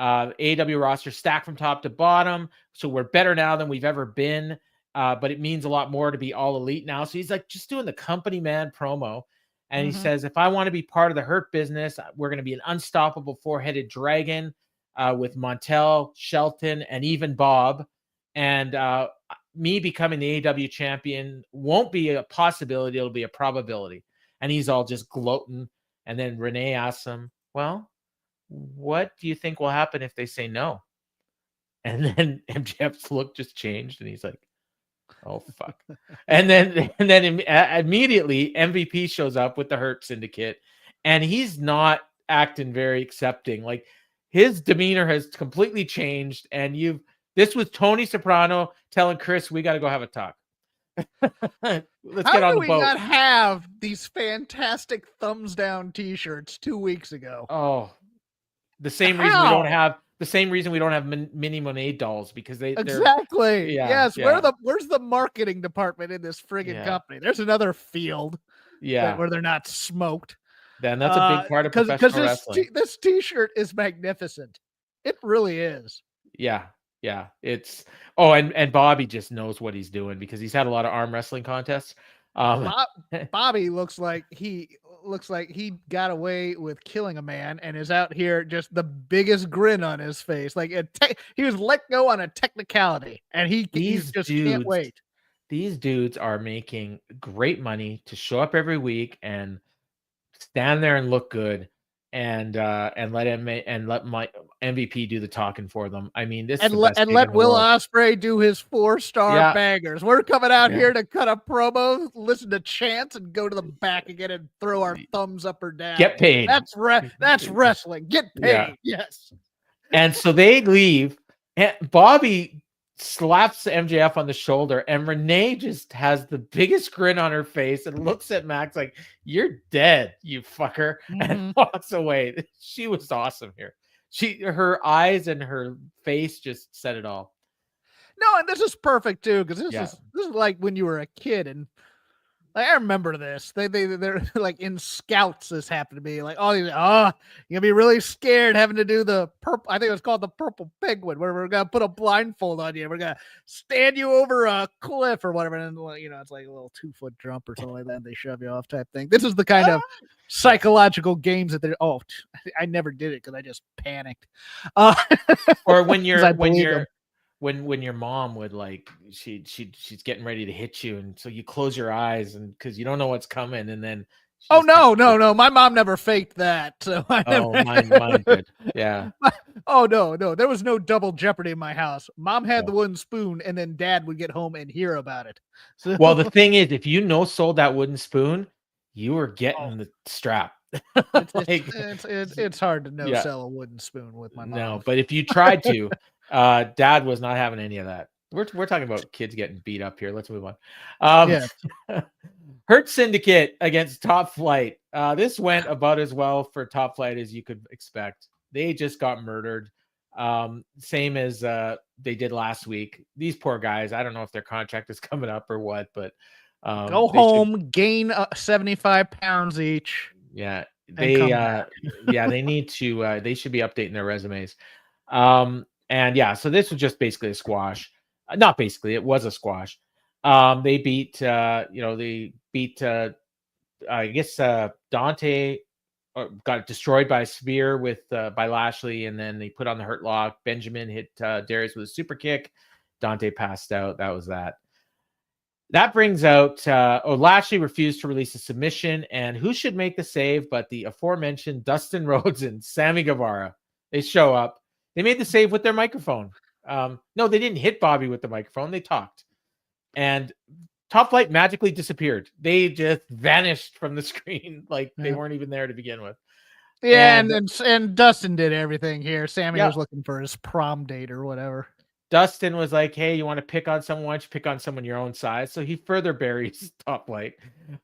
AEW roster stacked from top to bottom. So we're better now than we've ever been. But it means a lot more to be all elite now. So he's like just doing the company man promo. And he says, if I want to be part of the Hurt business, we're going to be an unstoppable four-headed dragon with Montel, Shelton, and even Bob. And me becoming the AEW champion won't be a possibility. It'll be a probability. And he's all just gloating. And then Renee asks him, well, what do you think will happen if they say no? And then MJF's look just changed. And he's like, oh, fuck. and then immediately MVP shows up with the Hurt Syndicate. And he's not acting very accepting. Like his demeanor has completely changed. And this was Tony Soprano telling Chris, we got to go have a talk. Let's get on the boat. How do we not have these fantastic thumbs down T-shirts 2 weeks ago? Oh, the same reason we don't have mini Monet dolls, because exactly. Yes. Where's the marketing department in this friggin' company? There's another field. Where they're not smoked. Then that's a big part of professional wrestling. This T-shirt is magnificent. It really is. Yeah. Yeah, and Bobby just knows what he's doing because he's had a lot of arm wrestling contests. Bobby looks like he got away with killing a man and is out here just the biggest grin on his face. Like he was let go on a technicality, and he just can't wait. These dudes are making great money to show up every week and stand there and look good. And let my MVP do the talking for them. I mean, let Will Ospreay do his 4-star bangers. We're coming out here to cut a promo, listen to chants, and go to the back again and throw our thumbs up or down. Get paid. That's wrestling. Get paid. Yeah. Yes. And so they leave, and Bobby slaps MJF on the shoulder, and Renee just has the biggest grin on her face and looks at Max like, you're dead, you fucker, and walks away. She was awesome here. Her eyes and her face just said it all. No, and this is perfect too, because this is like when you were a kid and Like, I remember this. They're like in Scouts. This happened to be like, you're gonna be really scared having to do the purple. I think it was called the Purple Penguin, where we're gonna put a blindfold on you. We're gonna stand you over a cliff or whatever, and it's like a little 2-foot jump or something like that. And they shove you off type thing. This is the kind of psychological games that they're. Oh, I never did it because I just panicked. Or when your mom would like she's getting ready to hit you, and so you close your eyes and because you don't know what's coming, and then no, my mom never faked that. So mine did. Yeah. No, there was no double jeopardy in my house. Mom had the wooden spoon, and then Dad would get home and hear about it. So, well, the thing is, if you sold that wooden spoon, you were getting the strap. It's hard to sell a wooden spoon with my mom. No, but if you tried to, Dad was not having any of that. We're talking about kids getting beat up here. Let's move on. Hurt Syndicate against Top Flight. This went about as well for Top Flight as you could expect. They just got murdered. Same as they did last week. These poor guys, I don't know if their contract is coming up or what, but go home, gain 75 pounds each. Yeah. They need to they should be updating their resumes. So this was just basically a squash. Not basically, it was a squash. They beat I guess Dante got destroyed by a spear by Lashley, and then they put on the hurt lock. Benjamin hit Darius with a super kick. Dante passed out. That was that. That brings out Lashley refused to release a submission, and who should make the save but the aforementioned Dustin Rhodes and Sammy Guevara. They show up. They made the save with their microphone. No, they didn't hit Bobby with the microphone. They talked. And Top Flight magically disappeared. They just vanished from the screen like they weren't even there to begin with. Yeah, and Dustin did everything here. Sammy was looking for his prom date or whatever. Dustin was like, hey, you want to pick on someone? Why don't you pick on someone your own size? So he further buries Top Flight.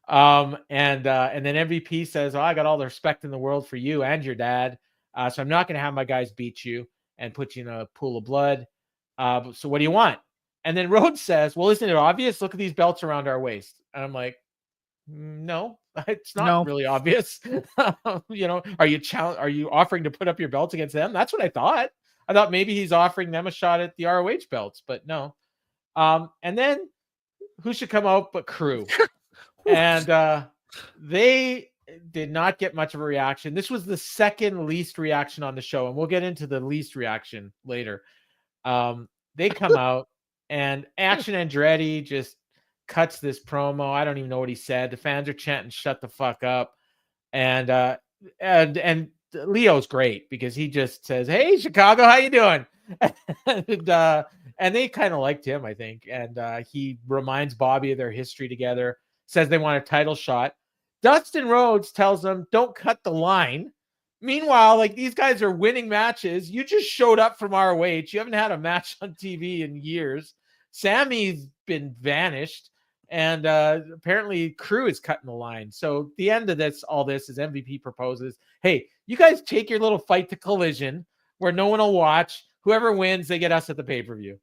And then MVP says, I got all the respect in the world for you and your dad. So I'm not going to have my guys beat you and put you in a pool of blood. So what do you want? And then Rhodes says, well, isn't it obvious? Look at these belts around our waist. And I'm like, no, it's not really obvious. Are you offering to put up your belts against them? That's what I thought. I thought maybe he's offering them a shot at the ROH belts, but no. And then who should come out but Crew? And they did not get much of a reaction. This was the second least reaction on the show, and we'll get into the least reaction later. They come out, and Action Andretti just cuts this promo. I don't even know what he said. The fans are chanting, "Shut the fuck up!" And Leo's great because he just says, "Hey, Chicago, how you doing?" and they kind of liked him, I think. And he reminds Bobby of their history together. Says they want a title shot. Dustin Rhodes tells them, "Don't cut the line." Meanwhile, like, these guys are winning matches. You just showed up from ROH. You haven't had a match on TV in years. Sammy's been vanished. And apparently Crew is cutting the line. So the end of all this is MVP proposes, hey, you guys take your little fight to Collision where no one will watch. Whoever wins, they get us at the pay-per-view.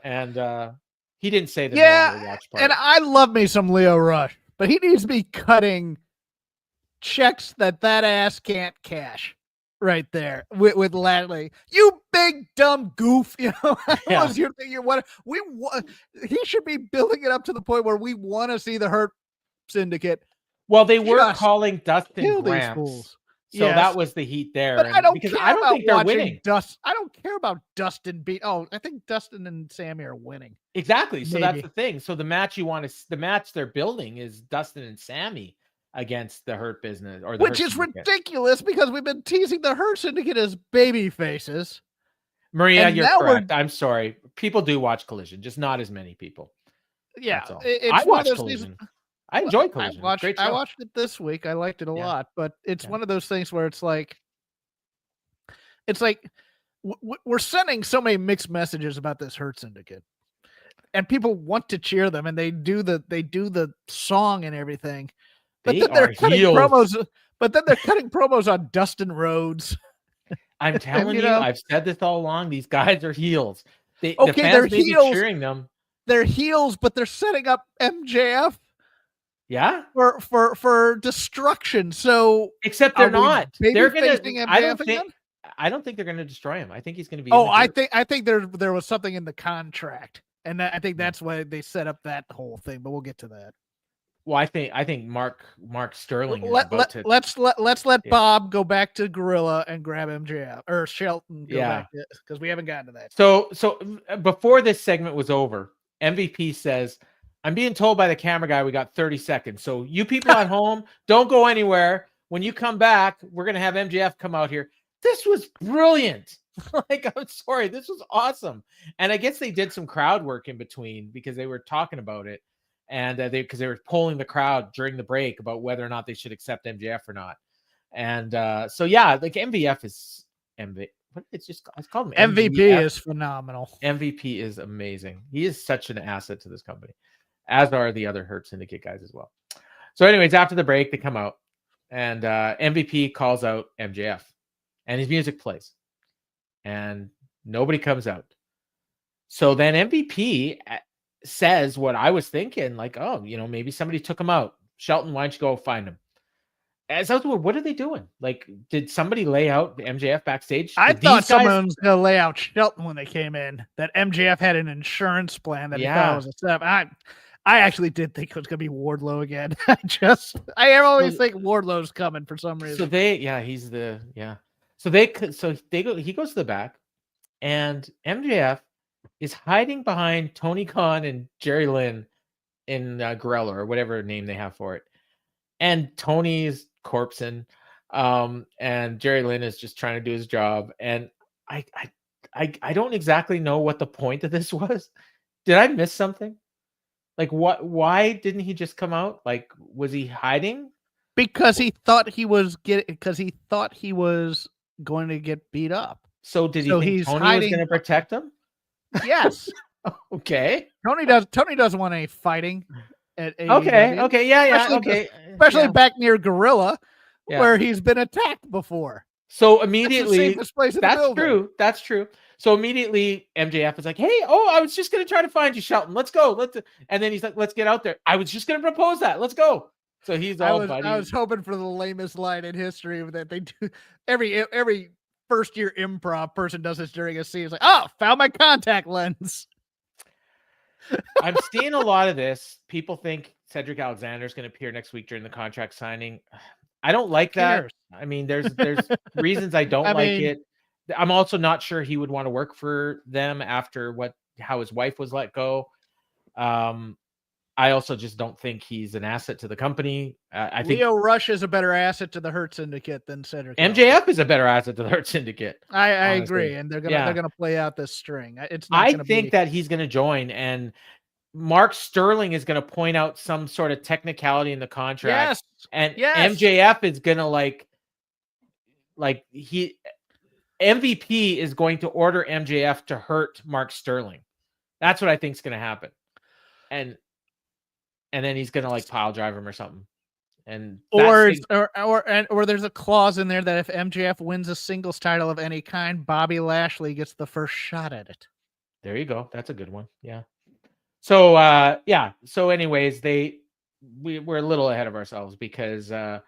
And he didn't say the no one will watch part. And I love me some Leo Rush, but he needs to be cutting checks that ass can't cash right there with Lashley. You big dumb goof, you know. Was your thing? He should be building it up to the point where we want to see the Hurt Syndicate. Well, they were calling Dustin Gramps, so that was the heat there. But I don't think they're winning. I don't care about Dustin beat. Oh, I think Dustin and Sammy are winning. Exactly. So that's the thing. So the match they're building is Dustin and Sammy against the Hurt Business, which is ridiculous because we've been teasing the Hurt Syndicate as baby faces. Maria, you're correct. I'm sorry. People do watch Collision, just not as many people. Yeah, I watched Collision. I enjoy Collision. I watched it this week. I liked it a lot, but it's one of those things where it's like we're sending so many mixed messages about this Hurt Syndicate, and people want to cheer them, and they do the song and everything. But then they're cutting promos. But then they're cutting promos on Dustin Rhodes. I'm telling you, I've said this all along. These guys are heels. The fans they're may heels. be cheering them. They're heels, but they're setting up MJF. Yeah. For destruction. So Except are they're we not. baby They're gonna. facing I MJF don't again? think. I don't think they're gonna destroy him. I think he's gonna be. Oh, in the dirt. I think there was something in the contract, and I think that's why they set up that whole thing. But we'll get to that. Well, I think Mark Sterling is Let's let Yeah. Bob go back to Gorilla and grab MJF or Shelton. Go Yeah. back because we haven't gotten to that. So before this segment was over, MVP says, "I'm being told by the camera guy we got 30 seconds. So you people at home, don't go anywhere. When you come back, we're gonna have MJF come out here." This was brilliant. Like, I'm sorry, this was awesome. And I guess they did some crowd work in between because they were talking about it, and because they were polling the crowd during the break about whether or not they should accept MJF or not. And so yeah, like MVF is MV. It's called him MVP MVF. is phenomenal. MVP is amazing. He is such an asset to this company, as are the other Hurt Syndicate guys as well. So, anyways, after the break, they come out, and MVP calls out MJF, and his music plays, and nobody comes out. So then MVP says what I was thinking, like, oh, maybe somebody took him out. Shelton, why don't you go find him? As I was wondering, what are they doing? Like, did somebody lay out MJF backstage? I thought someone was going to lay out Shelton when they came in, that MJF had an insurance plan that he thought was a step. I actually did think it was going to be Wardlow again. I always think Wardlow's coming for some reason. So he goes to the back, and MJF is hiding behind Tony Khan and Jerry Lynn in Gorilla or whatever name they have for it. And Tony's corpsing, and Jerry Lynn is just trying to do his job. And I don't exactly know what the point of this was. Did I miss something? Like, what? Why didn't he just come out? Like, was he hiding? Because he thought he was going to get beat up. So did he think Tony was going to protect him? Yes. Okay. Tony doesn't want any fighting. At AEW. Okay, yeah, especially back near Gorilla, where he's been attacked before. So immediately, that's true. So immediately, MJF is like, "Hey, I was just gonna try to find you, Shelton. Let's go. And then he's like, "Let's get out there. I was just gonna propose that. Let's go." So he's all buddy. I was hoping for the lamest line in history that they do. Every first year improv person does this during a scene. It's like, "Oh, found my contact lens." I'm seeing a lot of this. People think Cedric Alexander is going to appear next week during the contract signing. I don't like that. I mean, there's reasons I don't like it. I'm also not sure he would want to work for them after how his wife was let go. I also just don't think he's an asset to the company. I think Leo Rush is a better asset to the Hurt Syndicate than Cedric. MJF is a better asset to the Hurt Syndicate. I agree, and they're gonna play out this string. I think that he's gonna join, and Mark Sterling is gonna point out some sort of technicality in the contract. MJF is gonna MVP is going to order MJF to hurt Mark Sterling. That's what I think is gonna happen, and then he's gonna pile drive him or something. And or there's a clause in there that if MJF wins a singles title of any kind, Bobby Lashley gets the first shot at it. There you go. That's a good one. Yeah. So So anyways, we're a little ahead of ourselves because they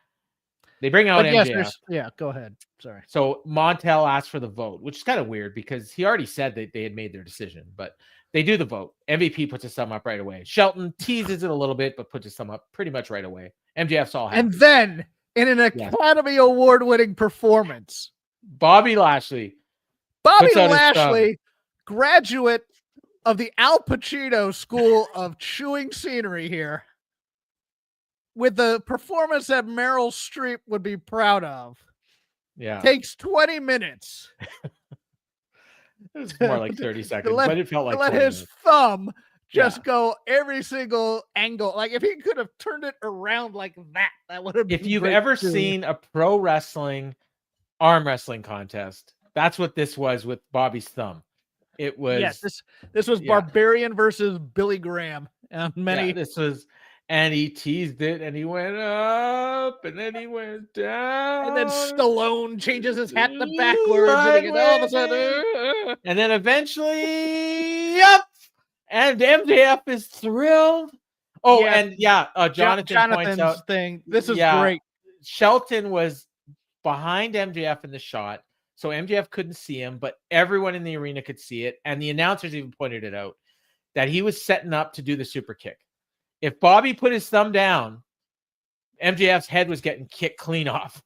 bring out MJF. Go ahead. Sorry. So Montel asked for the vote, which is kind of weird because he already said that they had made their decision, but they do the vote. MVP puts his thumb up right away. Shelton teases it a little bit, but puts his thumb up pretty much right away. MJF's all happy. And then, in an Academy Award-winning performance, Bobby Lashley, graduate of the Al Pacino School of Chewing Scenery here, with the performance that Meryl Streep would be proud of. Yeah. Takes 20 minutes. It was more like 30 seconds, but it felt like let his thumb just go every single angle. Like if he could have turned it around like that would have been. If you've ever seen a pro wrestling arm wrestling contest, that's what this was with Bobby's thumb. It was this was Barbarian versus Billy Graham. And he teased it, and he went up, and then he went down. And then Stallone changes his hat to backwards, and all of a sudden, and then eventually, and MJF is thrilled. Oh, Yeah, and Jonathan points Jonathan's out, thing. This is yeah, great. Shelton was behind MJF in the shot, so MJF couldn't see him, but everyone in the arena could see it, and the announcers even pointed it out that he was setting up to do the super kick. If Bobby put his thumb down, MJF's head was getting kicked clean off.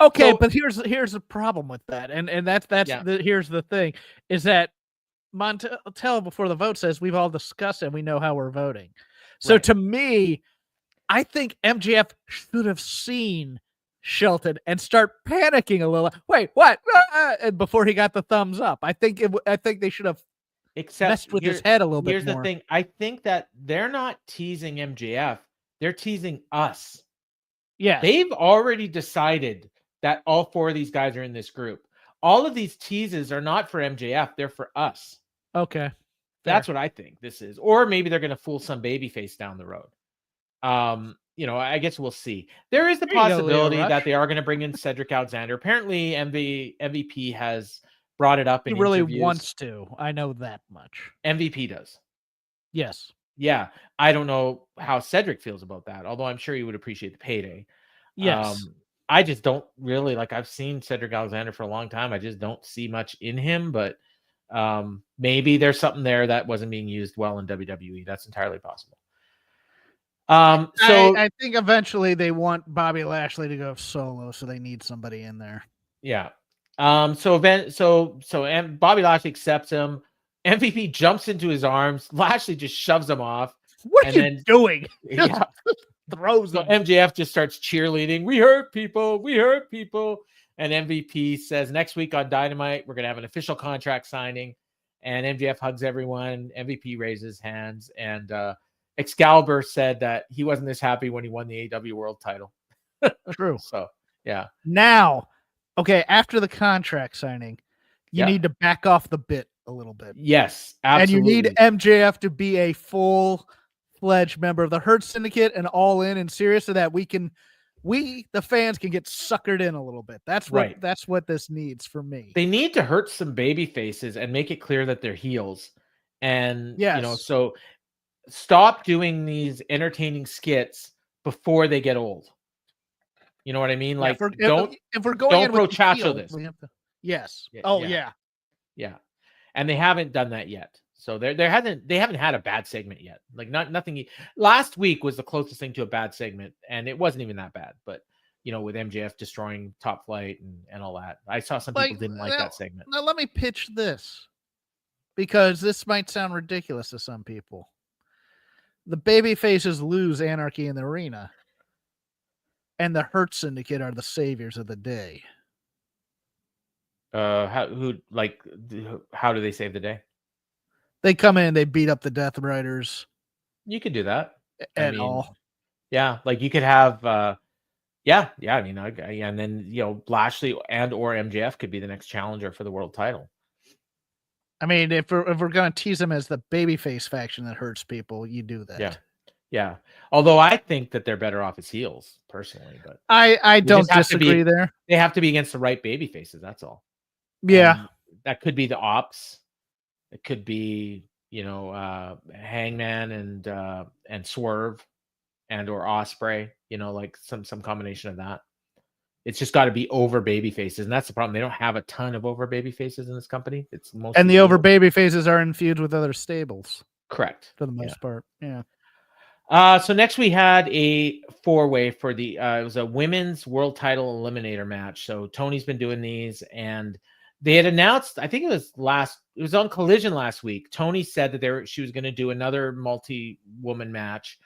Okay, So, but here's the problem with that, and that's yeah, here's the thing is that Montel before the vote says we've all discussed it and we know how we're voting. So right. to me, I think MJF should have seen Shelton and start panicking a little. Wait, what? And before he got the thumbs up, I think they should have messed with his head a little bit Here's more. the thing. I think that they're not teasing MJF. They're teasing us. Yeah. They've already decided that all four of these guys are in this group. All of these teases are not for MJF. They're for us. Okay. That's what I think this is. Or maybe they're going to fool some babyface down the road. I guess we'll see. There is the possibility that they are going to bring in Cedric Alexander. Apparently, MVP has brought it up in interviews. He really wants to. I know that much. MVP does. Yes. Yeah. I don't know how Cedric feels about that, although I'm sure he would appreciate the payday. Yes. I just don't really I've seen Cedric Alexander for a long time. I just don't see much in him, but maybe there's something there that wasn't being used well in WWE. That's entirely possible. I think eventually they want Bobby Lashley to go solo, so they need somebody in there. Yeah. So Bobby Lashley accepts him. MVP jumps into his arms. Lashley just shoves him off. What are you doing? Yeah. Throws so him. MJF just starts cheerleading. We hurt people. We hurt people. And MVP says next week on Dynamite, we're going to have an official contract signing. And MJF hugs everyone. MVP raises his hands. And Excalibur said that he wasn't this happy when he won the AEW World title. True. So, yeah. Now, okay, after the contract signing, you need to back off the bit a little bit. Yes, absolutely. And you need MJF to be a full-fledged member of the Hurt Syndicate and all in and serious so that we, the fans, can get suckered in a little bit. That's what this needs for me. They need to hurt some baby faces and make it clear that they're heels. And, so stop doing these entertaining skits before they get old. You know what I mean? If we're going don't brochacho this. Yes. Yeah. And they haven't done that yet. So they haven't had a bad segment yet. Nothing. Last week was the closest thing to a bad segment, and it wasn't even that bad. But with MJF destroying Top Flight and all that, I saw some people didn't like that segment. Now let me pitch this, because this might sound ridiculous to some people. The baby faces lose Anarchy in the Arena, and the Hurt Syndicate are the saviors of the day. How do they save the day? They come in, they beat up the Death Riders. You could do that all. Yeah, you could have and then Lashley and or MJF could be the next challenger for the world title. I mean, if we're gonna tease them as the babyface faction that hurts people, you do that. Yeah. Although I think that they're better off as heels, personally, but I don't disagree there. They have to be against the right baby faces. That's all. Yeah, that could be the Ops. It could be Hangman and Swerve and or Ospreay. Some combination of that. It's just got to be over baby faces, and that's the problem. They don't have a ton of over baby faces in this company. It's mostly and the over baby faces are in feuds with other stables. Correct, for the most part. Yeah. So next we had a 4-way for the it was a women's world title eliminator match. So Tony's been doing these, and they had announced, I think it was on Collision last week. Tony said that she was going to do another multi-woman match,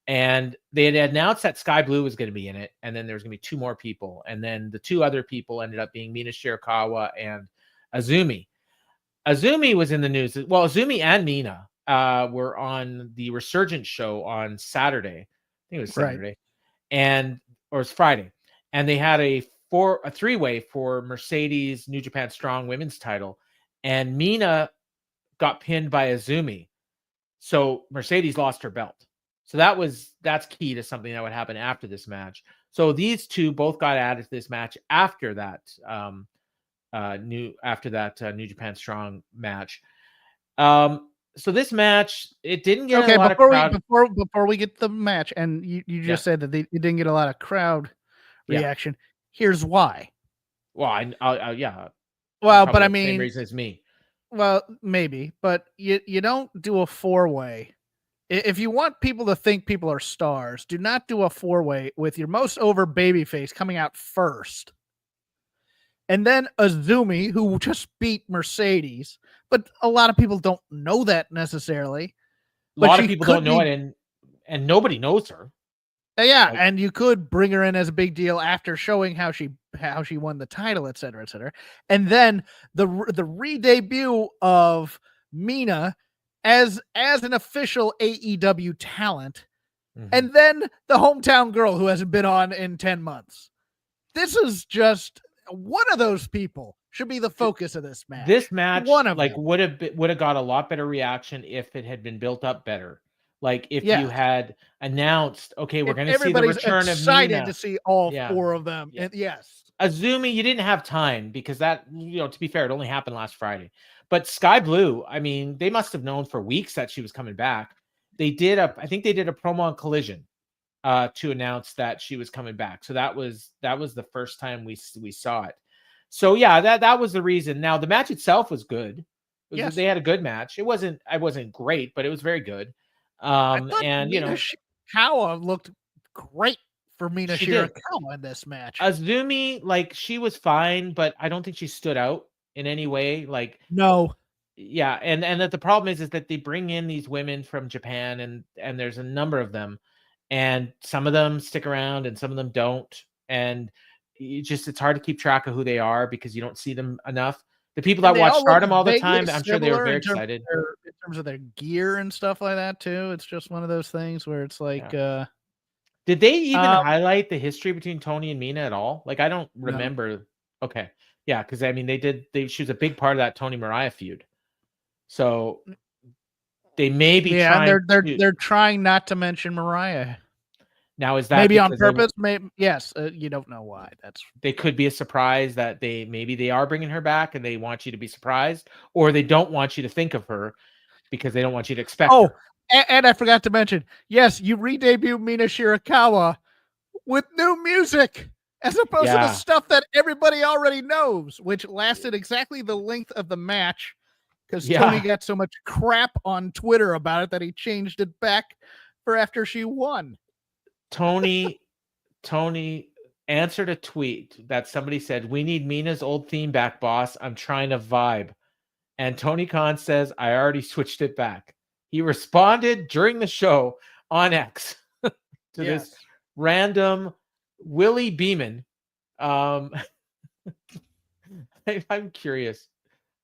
and they had announced that Skye Blue was going to be in it, and then there was going to be 2 more people, and then the 2 other people ended up being Mina Shirakawa and Azumi. Azumi was in the news. Well, Azumi and Mina were on the Resurgence show on Saturday. I think it was Saturday, or it was Friday, and they had a 3-way for Mercedes New Japan Strong Women's title, and Mina got pinned by Azumi, so Mercedes lost her belt. So that's key to something that would happen after this match. So these 2 both got added to this match after that New Japan Strong match. So this match, it didn't get Okay, a lot of crowd. before we get the match, and you just said that it didn't get a lot of crowd reaction. Here's why. Well, yeah. Well, Probably but I the same mean, reason as me. well, maybe, but you don't do a 4-way. If you want people to think people are stars, do not do a 4-way with your most over babyface coming out first. And then Azumi, who just beat Mercedes, but a lot of people don't know that necessarily. A lot of people don't know it, and nobody knows her. Yeah, and you could bring her in as a big deal after showing how she won the title, et cetera, et cetera. And then the re-debut of Mina as an official AEW talent, and then the hometown girl who hasn't been on in 10 months. This is just one of those people should be the focus of this match. This match would have got a lot better reaction if it had been built up better. Like if you had announced, okay, we're going to see the return of Mina. Excited to see all 4 of them. Yeah. And yes. Azumi, you didn't have time because that, to be fair, it only happened last Friday. But Skye Blue, I mean, they must have known for weeks that she was coming back. I think they did a promo on Collision to announce that she was coming back. So that was the first time we saw it. So yeah, that was the reason. Now the match itself was good. They had a good match. I wasn't great, but it was very good. And Mina Shirakawa looked great for Mina Shirakawa in this match. Azumi, she was fine, but I don't think she stood out in any way. No. Yeah, and that the problem is that they bring in these women from Japan, and there's a number of them, and some of them stick around and some of them don't, and it's hard to keep track of who they are because you don't see them enough. The people that watch Stardom all the time, I'm sure they were very excited. In terms of their gear and stuff like that, too. It's just one of those things where it's like... Did they even highlight the history between Toni and Mina at all? I don't remember. No. Okay. Yeah, because, I mean, she was a big part of that Toni Mariah feud. So they may be trying... they're trying not to mention Mariah. Now, is that maybe on purpose? Maybe yes. You don't know why. They could be a surprise that they are bringing her back and they want you to be surprised, or they don't want you to think of her because they don't want you to expect her. And I forgot to mention, yes, you re-debut Mina Shirakawa with new music as opposed to the stuff that everybody already knows, which lasted exactly the length of the match because Toni got so much crap on Twitter about it that he changed it back for after she won. Toni answered a tweet that somebody said, "We need Mina's old theme back, boss. I'm trying to vibe." And Tony Khan says, "I already switched it back." He responded during the show on X to this random Willie Beeman. I'm curious.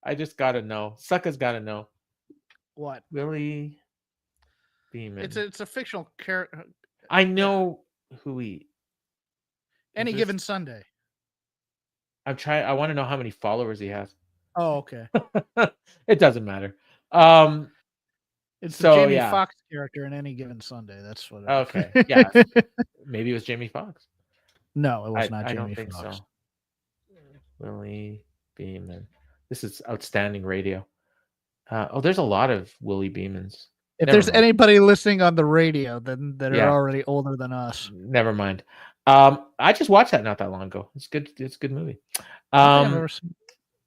I just got to know. Sucka's got to know. What? Willie Beeman. It's a fictional character. I know who he... Any Given Sunday. I want to know how many followers he has. Oh, okay. It doesn't matter. It's the Jamie Foxx character in Any Given Sunday. That's what. Okay. Yeah. Maybe it was Jamie Foxx. No, it was not Jamie Foxx. I don't think so. Willie Beeman. This is outstanding radio. There's a lot of Willie Beemans. If there's anybody listening on the radio that are already older than us. Never mind. I just watched that not that long ago. It's good. It's a good movie. I've never seen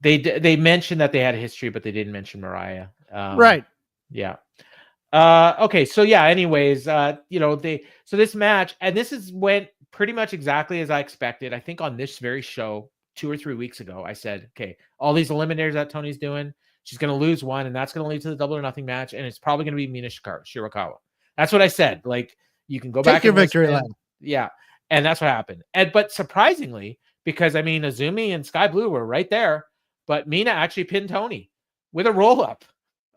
it. They mentioned that they had a history, but they didn't mention Mariah. Right. Yeah. Okay. So yeah. Anyways, so this match, and went pretty much exactly as I expected. I think on this very show 2 or 3 weeks ago, I said, okay, all these eliminators that Toni's doing, she's going to lose one, and that's going to lead to the Double or Nothing match, and it's probably going to be Mina Shirakawa. That's what I said. You can go back. Take your victory lap. Yeah. And that's what happened. But surprisingly, because I mean, Azumi and Skye Blue were right there, but Mina actually pinned Toni with a roll up.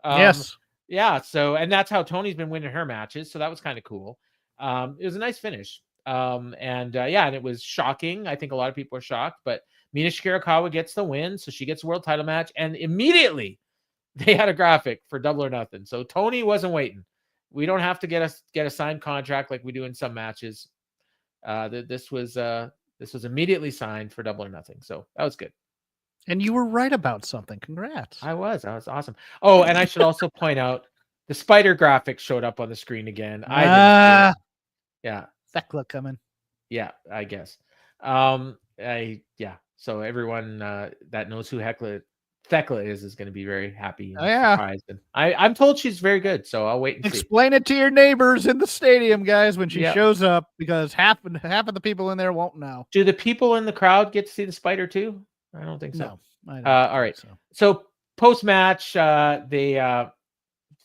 Yes. Yeah. So, and that's how Toni's been winning her matches. So that was kind of cool. It was a nice finish. And it was shocking. I think a lot of people are shocked, but Mina Shirakawa gets the win. So she gets a world title match, and immediately they had a graphic for Double or Nothing. So Toni wasn't waiting. We don't have to get a signed contract like we do in some matches. This was immediately signed for Double or Nothing. So that was good. And you were right about something. Congrats. I was awesome. Oh, and I should also point out The spider graphic showed up on the screen again. I didn't see it. Yeah. Thekla coming. Yeah, I guess. So everyone that knows who Thekla is going to be very happy and surprised. And I'm told she's very good, so I'll wait and see. Explain it to your neighbors in the stadium, guys, when she shows up, because half of the people in there won't know. Do the people in the crowd get to see the spider too? I don't think so. No, I don't all right. So post match,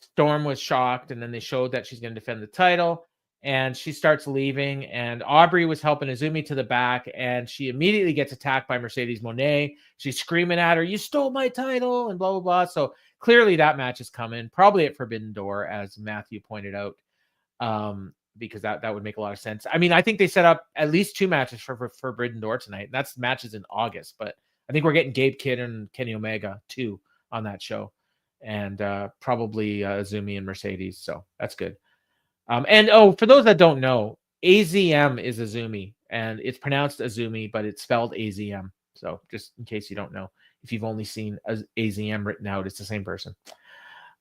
Storm was shocked, and then they showed that she's going to defend the title. And she starts leaving, and Aubrey was helping Azumi to the back, and she immediately gets attacked by Mercedes Moné. She's screaming at her, "You stole my title," and blah, blah, blah. So clearly that match is coming, probably at Forbidden Door, as Matthew pointed out, because that would make a lot of sense. I mean, I think they set up at least 2 matches for Forbidden Door tonight, and that's matches in August. But I think we're getting Gabe Kidd and Kenny Omega, too, on that show, and probably Azumi and Mercedes, so that's good. For those that don't know, AZM is Azumi, and it's pronounced Azumi, but it's spelled AZM. So just in case you don't know, if you've only seen AZM written out, it's the same person.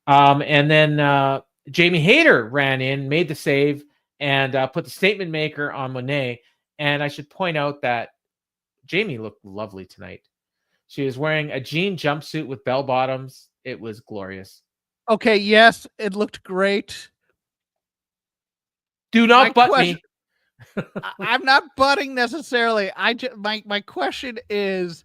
And then Jamie Hayter ran in, made the save, and put the statement maker on Monet. And I should point out that Jamie looked lovely tonight. She was wearing a jean jumpsuit with bell bottoms. It was glorious. Okay, yes, it looked great. Do not butt me. I'm not butting necessarily. My question is,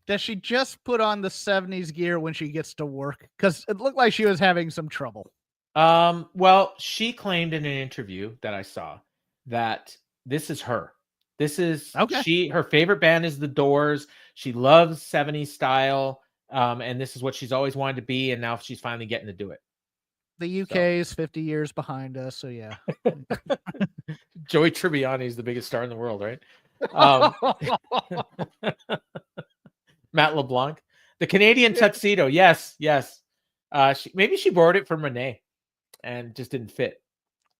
does she just put on the 70s gear when she gets to work? Because it looked like she was having some trouble. Well, she claimed in an interview that I saw that this is her. This is her favorite band is The Doors. She loves 70s style. And this is what she's always wanted to be, and now she's finally getting to do it. The UK is 50 years behind us, so yeah. Joey Tribbiani is the biggest star in the world, right? Matt LeBlanc, the Canadian tuxedo. Yes. Maybe she borrowed it from Renee and just didn't fit.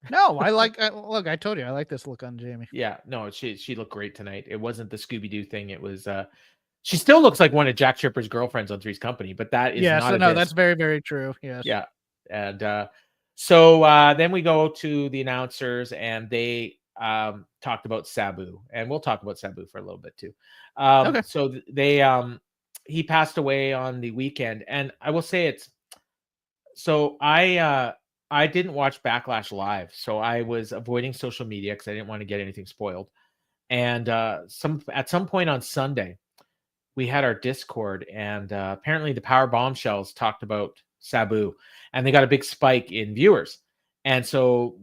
No, look, I told you, I like this look on Jamie. Yeah, no, she looked great tonight. It wasn't the Scooby-Doo thing. It was, she still looks like one of Jack Tripper's girlfriends on Three's Company, but that is that's very, very true. Yes. Yeah. And so then we go to the announcers, and they talked about Sabu, and we'll talk about Sabu for a little bit too. So he passed away on the weekend, and I will say I didn't watch Backlash live, so I was avoiding social media because I didn't want to get anything spoiled. And at some point on Sunday, we had our Discord, and apparently the Power Bombshells talked about Sabu, and they got a big spike in viewers. And so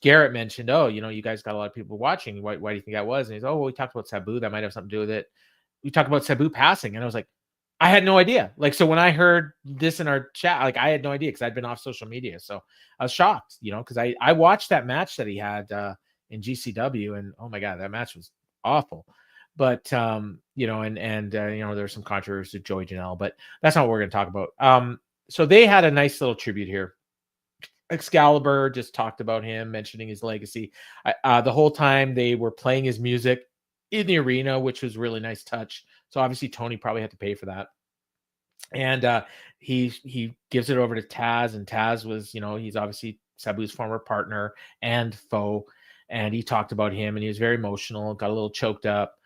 Garrett mentioned, you guys got a lot of people watching. Why do you think that was? And he's, we talked about Sabu. That might have something to do with it. We talked about Sabu passing, and I was like, I had no idea. Like, so when I heard this in our chat, like, I had no idea because I'd been off social media. So I was shocked, because I watched that match that he had in GCW, and oh my God, that match was awful. But there was some controversy with Joey Janelle, but that's not what we're going to talk about. So they had a nice little tribute here. Excalibur just talked about him, mentioning his legacy. The whole time they were playing his music in the arena, which was a really nice touch. So obviously Tony probably had to pay for that. And he gives it over to Taz, and Taz was, he's obviously Sabu's former partner and foe. And he talked about him, and he was very emotional, got a little choked up.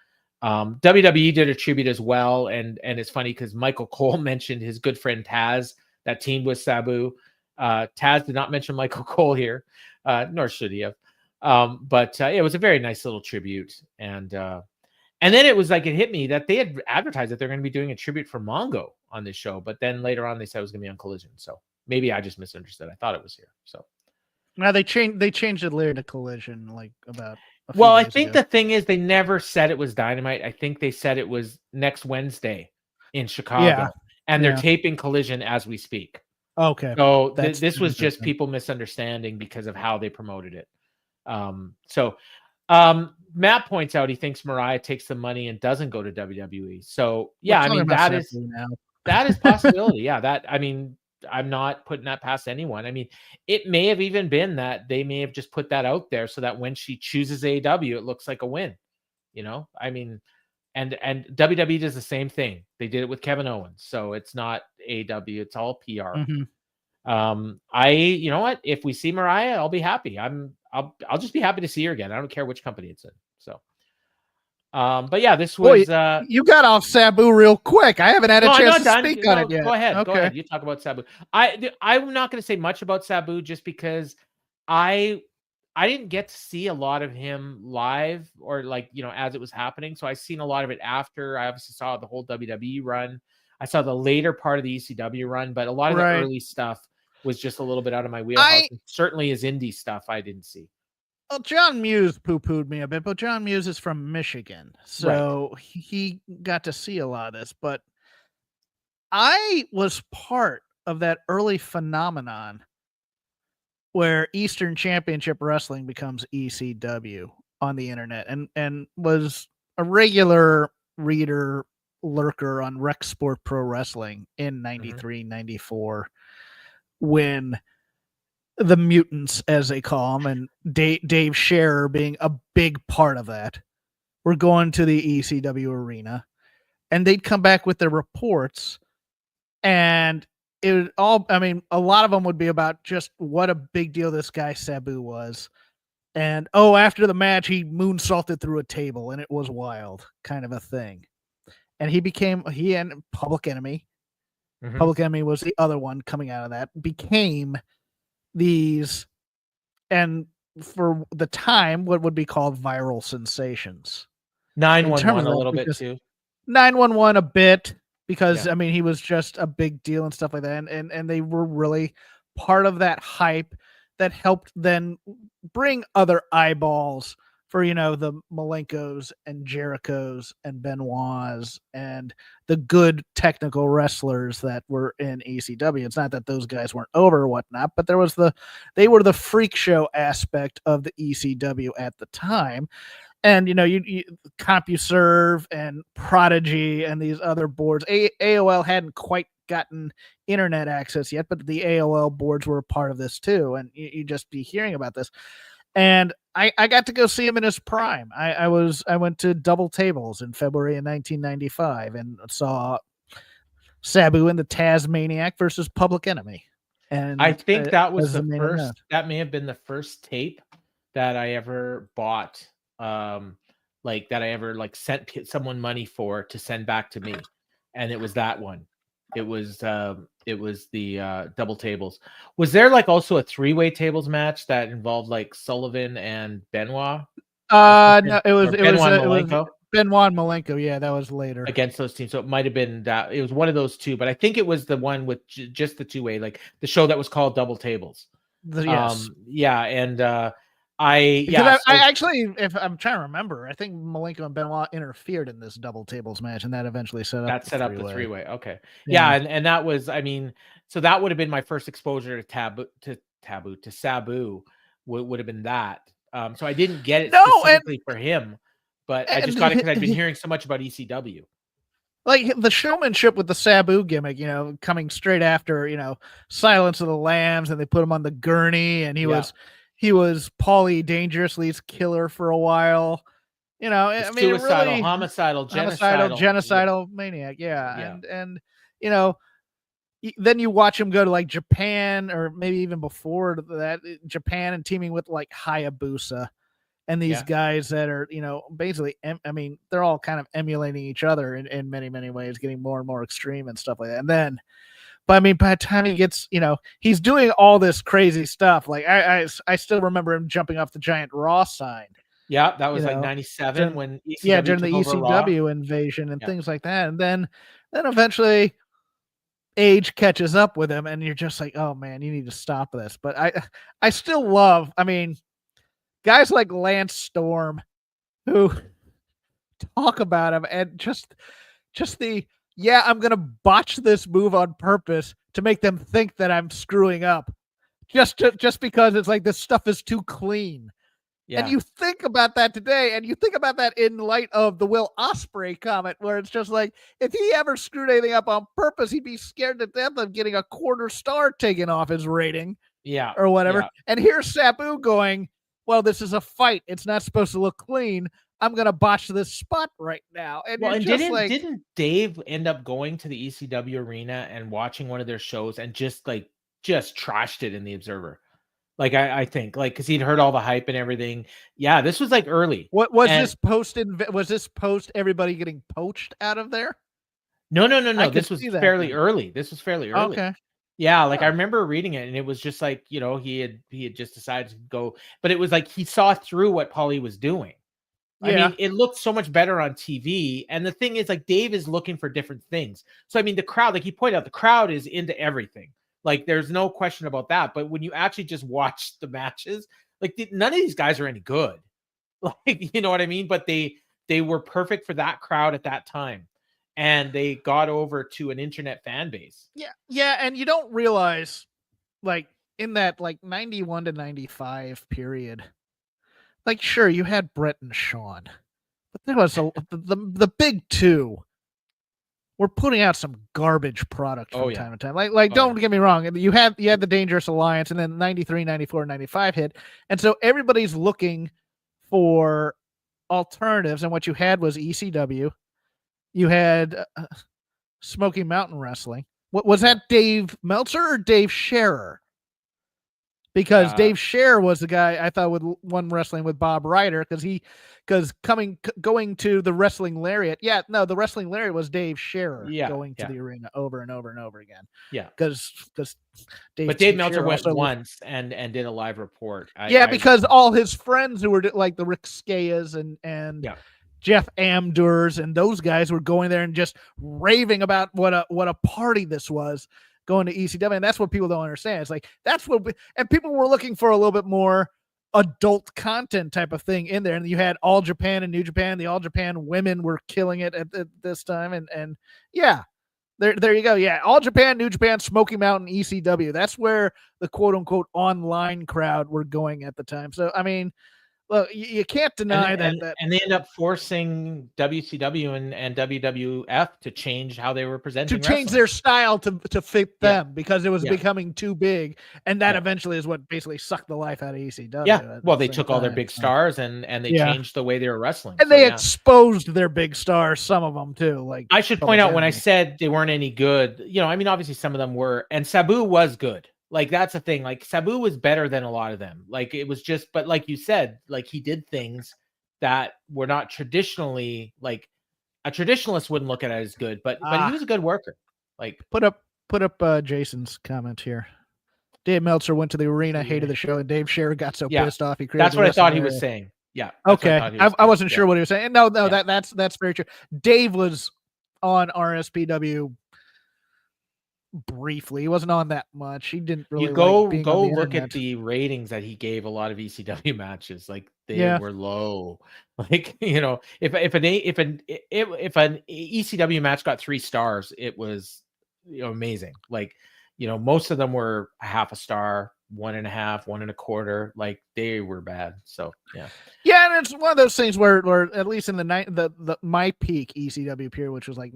WWE did a tribute as well, and it's funny because Michael Cole mentioned his good friend Taz that teamed with Sabu. Taz did not mention Michael Cole here, nor should he have. But it was a very nice little tribute, and then it was like it hit me that they had advertised that they're going to be doing a tribute for Mongo on this show, but then later on they said it was going to be on Collision. So maybe I just misunderstood. I thought it was here. So now they changed it later to Collision, like about. Well, I think the thing is they never said it was Dynamite. I think they said it was next Wednesday in Chicago, and they're taping Collision as we speak. Okay. So this was just people misunderstanding because of how they promoted it. Matt points out he thinks Mariah takes the money and doesn't go to WWE. So yeah, I mean that is possibility. Yeah, I'm not putting that past anyone. I mean, it may have even been that they may have just put that out there so that when she chooses AEW, it looks like a win. I mean, and WWE does the same thing. They did it with Kevin Owens. So it's not AEW, it's all PR. You know what? If we see Mariah, I'll be happy. I'll just be happy to see her again. I don't care which company it's in. So, but yeah, this was. You got off Sabu real quick. I haven't had a chance to speak on it yet. Go ahead. Okay. Go ahead. You talk about Sabu. I'm not going to say much about Sabu just because I didn't get to see a lot of him live or like, as it was happening. So I seen a lot of it after. I obviously saw the whole WWE run. I saw the later part of the ECW run, but a lot of the early stuff was just a little bit out of my wheelhouse. Certainly his indie stuff I didn't see. Well, John Muse poo-pooed me a bit, but John Muse is from Michigan, so he got to see a lot of this. But I was part of that early phenomenon where Eastern Championship Wrestling becomes ECW on the internet, and was a regular reader lurker on Rec Sport Pro Wrestling in 93, 94, when the mutants, as they call them, and Dave Scherer being a big part of that, were going to the ECW arena, and they'd come back with their reports, and it would all, a lot of them would be about just what a big deal this guy Sabu was. And, after the match, he moonsaulted through a table, and it was wild, kind of a thing. And he and Public Enemy, Public Enemy was the other one coming out of that, became these, and for the time, what would be called viral sensations. 911 a little bit too. 911 a bit, because he was just a big deal and stuff like that, and they were really part of that hype that helped then bring other eyeballs for the Malenkos and Jerichos and Benoits and the good technical wrestlers that were in ECW. It's not that those guys weren't over or whatnot, but they were the freak show aspect of the ECW at the time. And you CompuServe and Prodigy and these other boards. AOL hadn't quite gotten internet access yet, but the AOL boards were a part of this too. And you just be hearing about this. And I got to go see him in his prime. I went to Double Tables in February of 1995 and saw Sabu and the Tasmaniac versus Public Enemy. And I think that was the first. That may have been the first tape that I ever bought. That I ever sent someone money to send back to me, and it was that one. It was the Double Tables. Was there also a 3-way tables match that involved Sullivan and Benoit? No, it was Malenko. Benoit and Malenko. Yeah, that was later against those teams. So it might have been that. It was one of those two, but I think it was the one with just the 2-way, the show that was called Double Tables. Yes. I actually, if I'm trying to remember, I think Malenko and Benoit interfered in this Double Tables match, and that eventually set up the 3-way. Okay, and that was, so that would have been my first exposure to Sabu. Would have been that. So I didn't get it specifically for him, but I just got it because I'd been hearing so much about ECW. The showmanship with the Sabu gimmick, coming straight after, Silence of the Lambs, and they put him on the gurney, and he was Paulie Dangerously's killer for a while. Suicidal, really, homicidal, genocidal maniac. Yeah. And then you watch him go to Japan, or maybe even before that, Japan, and teaming with Hayabusa and these guys that are, basically, they're all kind of emulating each other in many, many ways, getting more and more extreme and stuff like that. And then, but by the time he gets, he's doing all this crazy stuff. I still remember him jumping off the giant Raw sign. Yeah, that was 97 when ECW during the ECW invasion and things like that. And then eventually age catches up with him, and you're just like, oh man, you need to stop this. But I still love, guys like Lance Storm, who talk about him, and just the, I'm going to botch this move on purpose to make them think that I'm screwing up, just because it's this stuff is too clean. Yeah. And you think about that today, and you think about that in light of the Will Ospreay comment, where it's just if he ever screwed anything up on purpose, he'd be scared to death of getting a 1/4 star taken off his rating. Yeah. Or whatever. Yeah. And here's Sabu going, well, this is a fight. It's not supposed to look clean. I'm going to botch this spot right now. And, didn't Dave end up going to the ECW arena and watching one of their shows and just just trashed it in the Observer. Like I think like because he'd heard all the hype and everything. Yeah, this was like early. What was this posted? Was this post everybody getting poached out of there? No. I could This was see that fairly then. early. This was fairly early. Okay. Yeah, like I remember reading it, and it was just like, you know, he had just decided to go, but it was like he saw through what Paulie was doing. I Yeah. mean, it looked so much better on TV. And the thing is, like, Dave is looking for different things. So I mean, the crowd, like he pointed out, the crowd is into everything. Like, there's no question about that. But when you actually just watch the matches, like none of these guys are any good. Like, you know what I mean? But they were perfect for that crowd at that time. And they got over to an internet fan base. Yeah, and you don't realize, like, in that like 91 to 95 period, like, sure, you had Brett and Sean, but there was the big two were putting out some garbage product from time to time. Like don't get me wrong, you had the Dangerous Alliance, and then 93, 94, 95 hit, and so everybody's looking for alternatives, and what you had was ECW. You had Smoky Mountain Wrestling. What was that? Dave Meltzer or Dave Scherer? Because Dave Scherer was the guy I thought won wrestling with Bob Ryder, because going to the Wrestling Lariat. Yeah, no, the Wrestling Lariat was Dave Scherer going to the arena over and over and over again. Yeah, because Dave Meltzer went once and did a live report. Because all his friends who were like the Rick Skayas and Jeff Amdurs and those guys were going there and just raving about what a party this was, going to ECW. And that's what people don't understand. It's like, and people were looking for a little bit more adult content type of thing in there. And you had All Japan and New Japan. The All Japan women were killing it at this time. And yeah, there you go. Yeah. All Japan, New Japan, Smoky Mountain, ECW. That's where the quote unquote online crowd were going at the time. So, I mean, look, you can't deny that. And they end up forcing WCW and WWF to change how they were presenting, to change their style to fit them, because it was becoming too big, and that eventually is what basically sucked the life out of ECW. Yeah, well, they took all their big stars and they changed the way they were wrestling, and they exposed their big stars. Some of them too. Like, I should point out, when I said they weren't any good, you know, I mean, obviously some of them were, and Sabu was good. Like, that's the thing. Like, Sabu was better than a lot of them. Like, it was just, but like you said, like, he did things that were not traditionally, like, a traditionalist wouldn't look at it as good, but he was a good worker. Like, put up Jason's comment here. Dave Meltzer went to the arena, hated the show, and Dave Scherer got so pissed off he created. That's what I thought he was saying. Yeah. Okay. I wasn't sure what he was saying. No, that's very true. Dave was on RSPW briefly. He wasn't on that much. He didn't really go look at the ratings that he gave a lot of ECW matches. Like, they were low. Like, you know, if an ECW match got 3 stars, it was, you know, amazing. Like, you know, most of them were a half a star, 1.5, 1.25. Like, they were bad. So yeah, and it's one of those things where at least in the my peak ECW period, which was like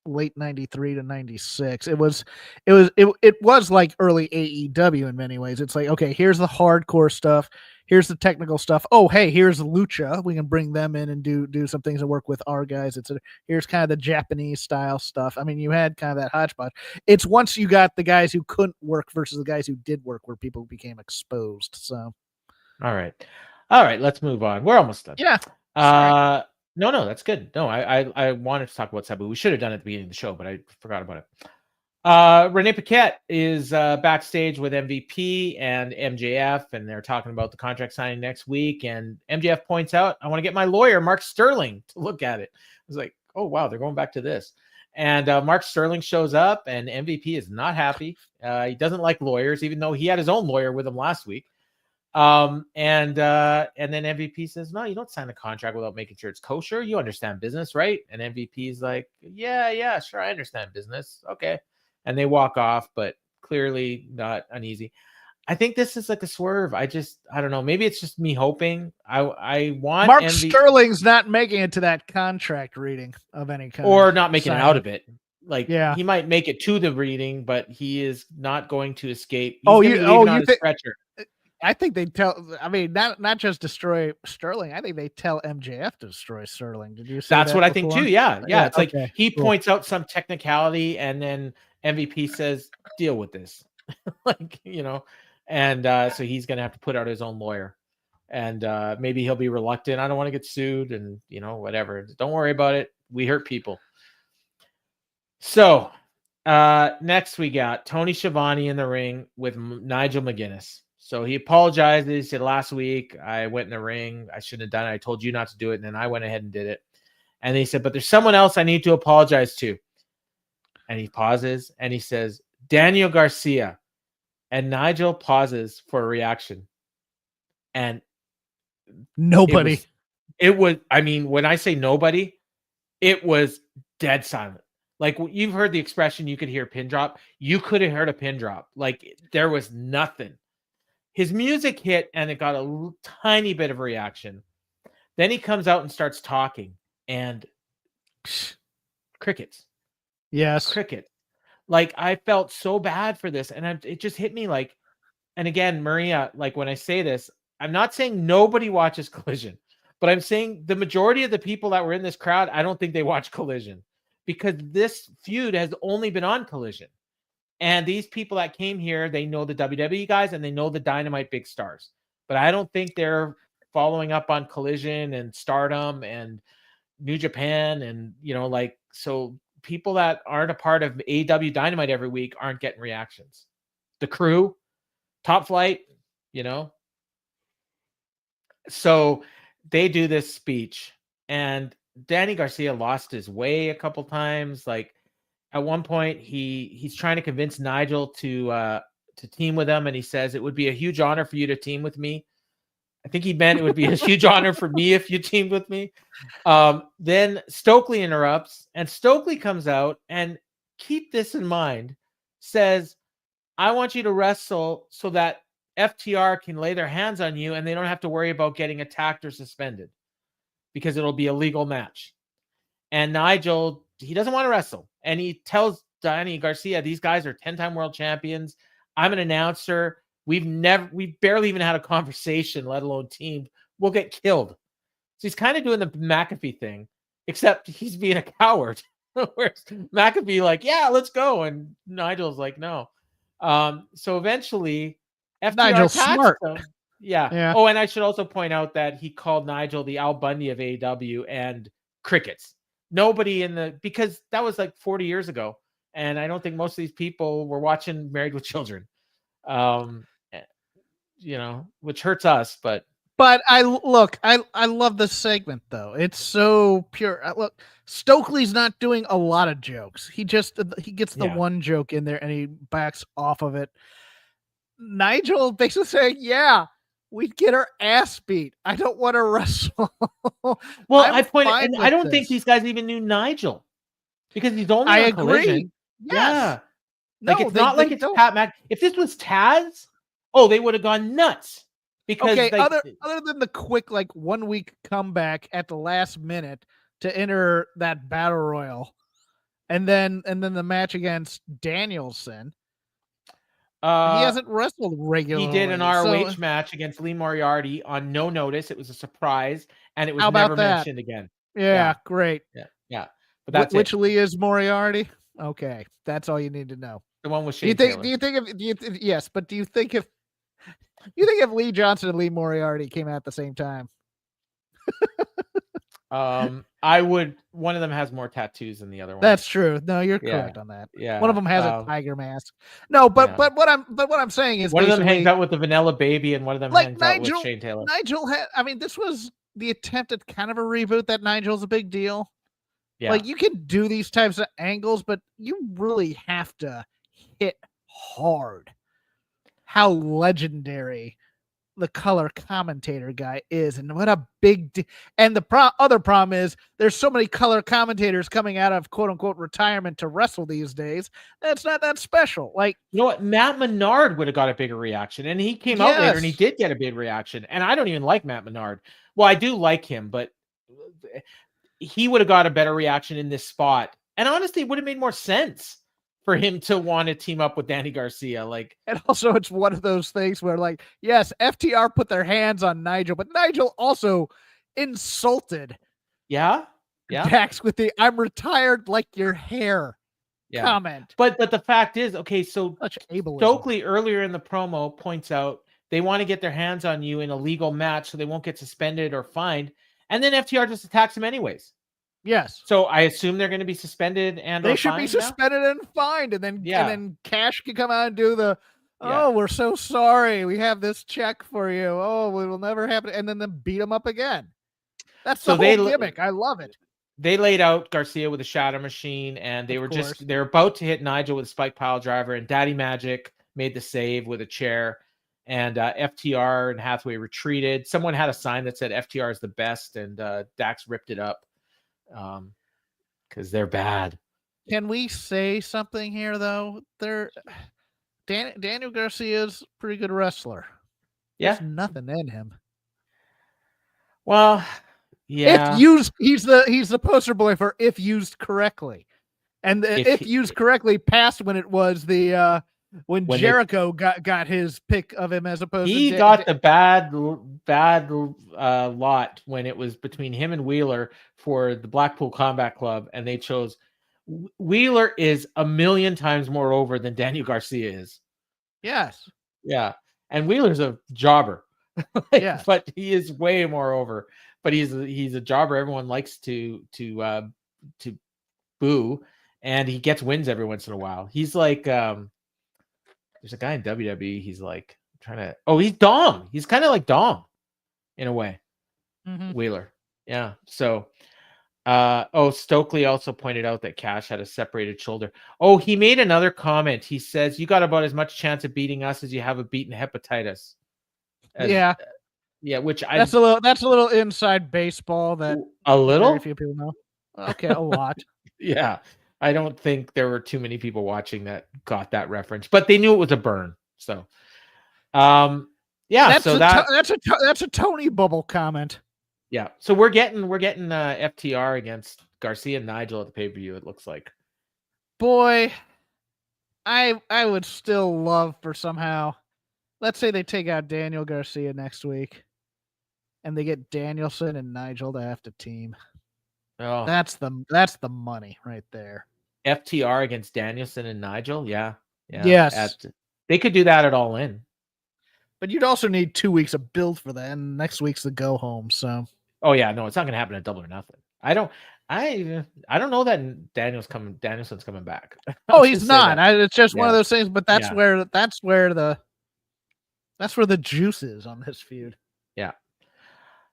late 93 to 96, it was like early AEW in many ways. It's like, okay, here's the hardcore stuff, here's the technical stuff. Oh, hey, here's Lucha. We can bring them in and do some things that work with our guys. Here's kind of the Japanese style stuff. I mean, you had kind of that hodgepodge. It's once you got the guys who couldn't work versus the guys who did work where people became exposed. So, all right, let's move on. We're almost done. Yeah. No, that's good. No, I wanted to talk about Sabu. We should have done it at the beginning of the show, but I forgot about it. Renee Paquette is backstage with MVP and MJF, and they're talking about the contract signing next week. And MJF points out, I want to get my lawyer, Mark Sterling, to look at it. I was like, oh, wow, they're going back to this. And Mark Sterling shows up, and MVP is not happy. He doesn't like lawyers, even though he had his own lawyer with him last week. And then MVP says, no, you don't sign a contract without making sure it's kosher. You understand business, right? And MVP is like, yeah, sure, I understand business. Okay. And they walk off, but clearly not uneasy. I think this is like a swerve. I don't know. Maybe it's just me hoping. I want Mark Sterling's not making it to that contract reading of any kind, or not making it out of it. Like, he might make it to the reading, but he is not going to escape. He's stretcher. I think they not just destroy Sterling. I think they tell MJF to destroy Sterling. Did you say that's what I think too? Yeah. It's okay, like he points out some technicality, and then MVP says, "Deal with this." like, and so he's going to have to put out his own lawyer, and maybe he'll be reluctant. I don't want to get sued, and whatever. Don't worry about it. We hurt people. So next we got Tony Schiavone in the ring with Nigel McGuinness. So he apologized. He said, last week I went in the ring. I shouldn't have done it. I told you not to do it. And then I went ahead and did it. And he said, but there's someone else I need to apologize to. And he pauses and he says, Daniel Garcia. And Nigel pauses for a reaction. And nobody. It was, I mean, when I say nobody, it was dead silent. Like, you've heard the expression, you could hear a pin drop. You could have heard a pin drop. Like, there was nothing. His music hit and it got a tiny bit of a reaction. Then he comes out and starts talking and crickets. Yes. Cricket. Like, I felt so bad for this. And it just hit me like, and again, Maria, like when I say this, I'm not saying nobody watches Collision, but I'm saying the majority of the people that were in this crowd, I don't think they watch Collision, because this feud has only been on Collision. And these people that came here, they know the WWE guys and they know the Dynamite big stars. But I don't think they're following up on Collision and Stardom and New Japan. And, so people that aren't a part of AEW Dynamite every week aren't getting reactions. The Crew, Top Flight, So they do this speech. And Danny Garcia lost his way a couple times. Like, at one point, he's trying to convince Nigel to team with him, and he says, it would be a huge honor for you to team with me. I think he meant it would be a huge honor for me if you teamed with me. Then Stokely interrupts, and Stokely comes out, and keep this in mind, says, I want you to wrestle so that FTR can lay their hands on you, and they don't have to worry about getting attacked or suspended, because it'll be a legal match. And Nigel, he doesn't want to wrestle. And he tells Danny Garcia, these guys are 10-time world champions. I'm an announcer. We've barely even had a conversation, let alone teamed. We'll get killed. So he's kind of doing the McAfee thing, except he's being a coward. Whereas McAfee like, yeah, let's go. And Nigel's like, no. So eventually, FTR Nigel's smart. him. Yeah. Oh, and I should also point out that he called Nigel the Al Bundy of AEW and crickets. Nobody because that was like 40 years ago. And I don't think most of these people were watching Married with Children, which hurts us. But I love this segment though. It's so pure. Look, Stokely's not doing a lot of jokes. He gets the one joke in there and he backs off of it. Nigel basically saying, yeah, we'd get our ass beat. I don't want to wrestle. Well, I don't think these guys even knew Nigel, because he's only on Collision. Yes. Yeah. No, it's not like it's Pat Mac. If this was Taz, they would have gone nuts. Because other than the quick 1 week comeback at the last minute to enter that battle royal, and then the match against Danielson. He hasn't wrestled regularly. He did an ROH match against Lee Moriarty on no notice. It was a surprise, and it was never mentioned again. Yeah, great. Yeah. But that's which Lee is Moriarty? Okay, that's all you need to know. The one with Shane Taylor. Yes, but do you think if Lee Johnson and Lee Moriarty came out at the same time? I would. One of them has more tattoos than the other one. That's true. No, you're correct on that. Yeah. One of them has a tiger mask. No, but what I'm saying is one of them hangs out with the Vanilla Baby, and one of them hangs out with Shane Taylor. Nigel this was the attempt at kind of a reboot that Nigel's a big deal. Yeah. You can do these types of angles, but you really have to hit hard. How legendary the color commentator guy is, and what a big and the other problem is there's so many color commentators coming out of quote unquote retirement to wrestle these days. That's not that special. You know what, Matt Menard would have got a bigger reaction, and he came out later and he did get a big reaction. And I don't even like Matt Menard. Well, I do like him, but he would have got a better reaction in this spot. And honestly, it would have made more sense for him to want to team up with Danny Garcia. And also it's one of those things where yes, FTR put their hands on Nigel, but Nigel also insulted Dax with the I'm retired like your hair comment. But the fact is, okay, so Such ableism. Stokely earlier in the promo points out they want to get their hands on you in a legal match so they won't get suspended or fined. And then FTR just attacks him anyways. Yes. So I assume they're going to be suspended and they should be suspended and fined, and then Cash can come out and do the we're so sorry, we have this check for you. Oh, it will never happen, and then beat him up again. That's the whole gimmick. I love it. They laid out Garcia with a shadow machine, and they're about to hit Nigel with a spike pile driver, and Daddy Magic made the save with a chair, and FTR and Hathaway retreated. Someone had a sign that said FTR is the best, and Dax ripped it up. Because they're bad. Can we say something here, though? Daniel Garcia's a pretty good wrestler. Yeah. There's nothing in him. Well, yeah. If used, he's the poster boy for if used correctly. And if used correctly, past when it was the when Jericho got his pick of him as opposed he to got the bad lot when it was between him and Wheeler for the Blackpool Combat Club, and they chose Wheeler is a million times more over than Daniel Garcia is. Yes. Yeah. And Wheeler's a jobber. Yeah. But he is way more over. But he's a jobber everyone likes to boo, and he gets wins every once in a while. He's like there's a guy in WWE, he's like he's Dom. He's kind of like Dom in a way. Mm-hmm. Wheeler. Yeah. So Stokely also pointed out that Cash had a separated shoulder. Oh, he made another comment. He says, you got about as much chance of beating us as you have of beating hepatitis. Yeah, which that's a little inside baseball that a little very few people know. Okay, a lot. Yeah, I don't think there were too many people watching that got that reference, but they knew it was a burn. So, that's a Tony Bubble comment. Yeah, so we're getting FTR against Garcia and Nigel at the pay-per-view. It looks like. Boy, I would still love for somehow. Let's say they take out Daniel Garcia next week, and they get Danielson and Nigel to have to team. Oh, that's the money right there. FTR against Danielson and Nigel, yeah. Yes, they could do that at All In. But you'd also need 2 weeks of build for that, and next week's the go home. So. Oh yeah, no, it's not going to happen at Double or Nothing. I don't know that Danielson's coming back. Oh, he's not. It's just one of those things. But that's where the juice is on this feud. Yeah.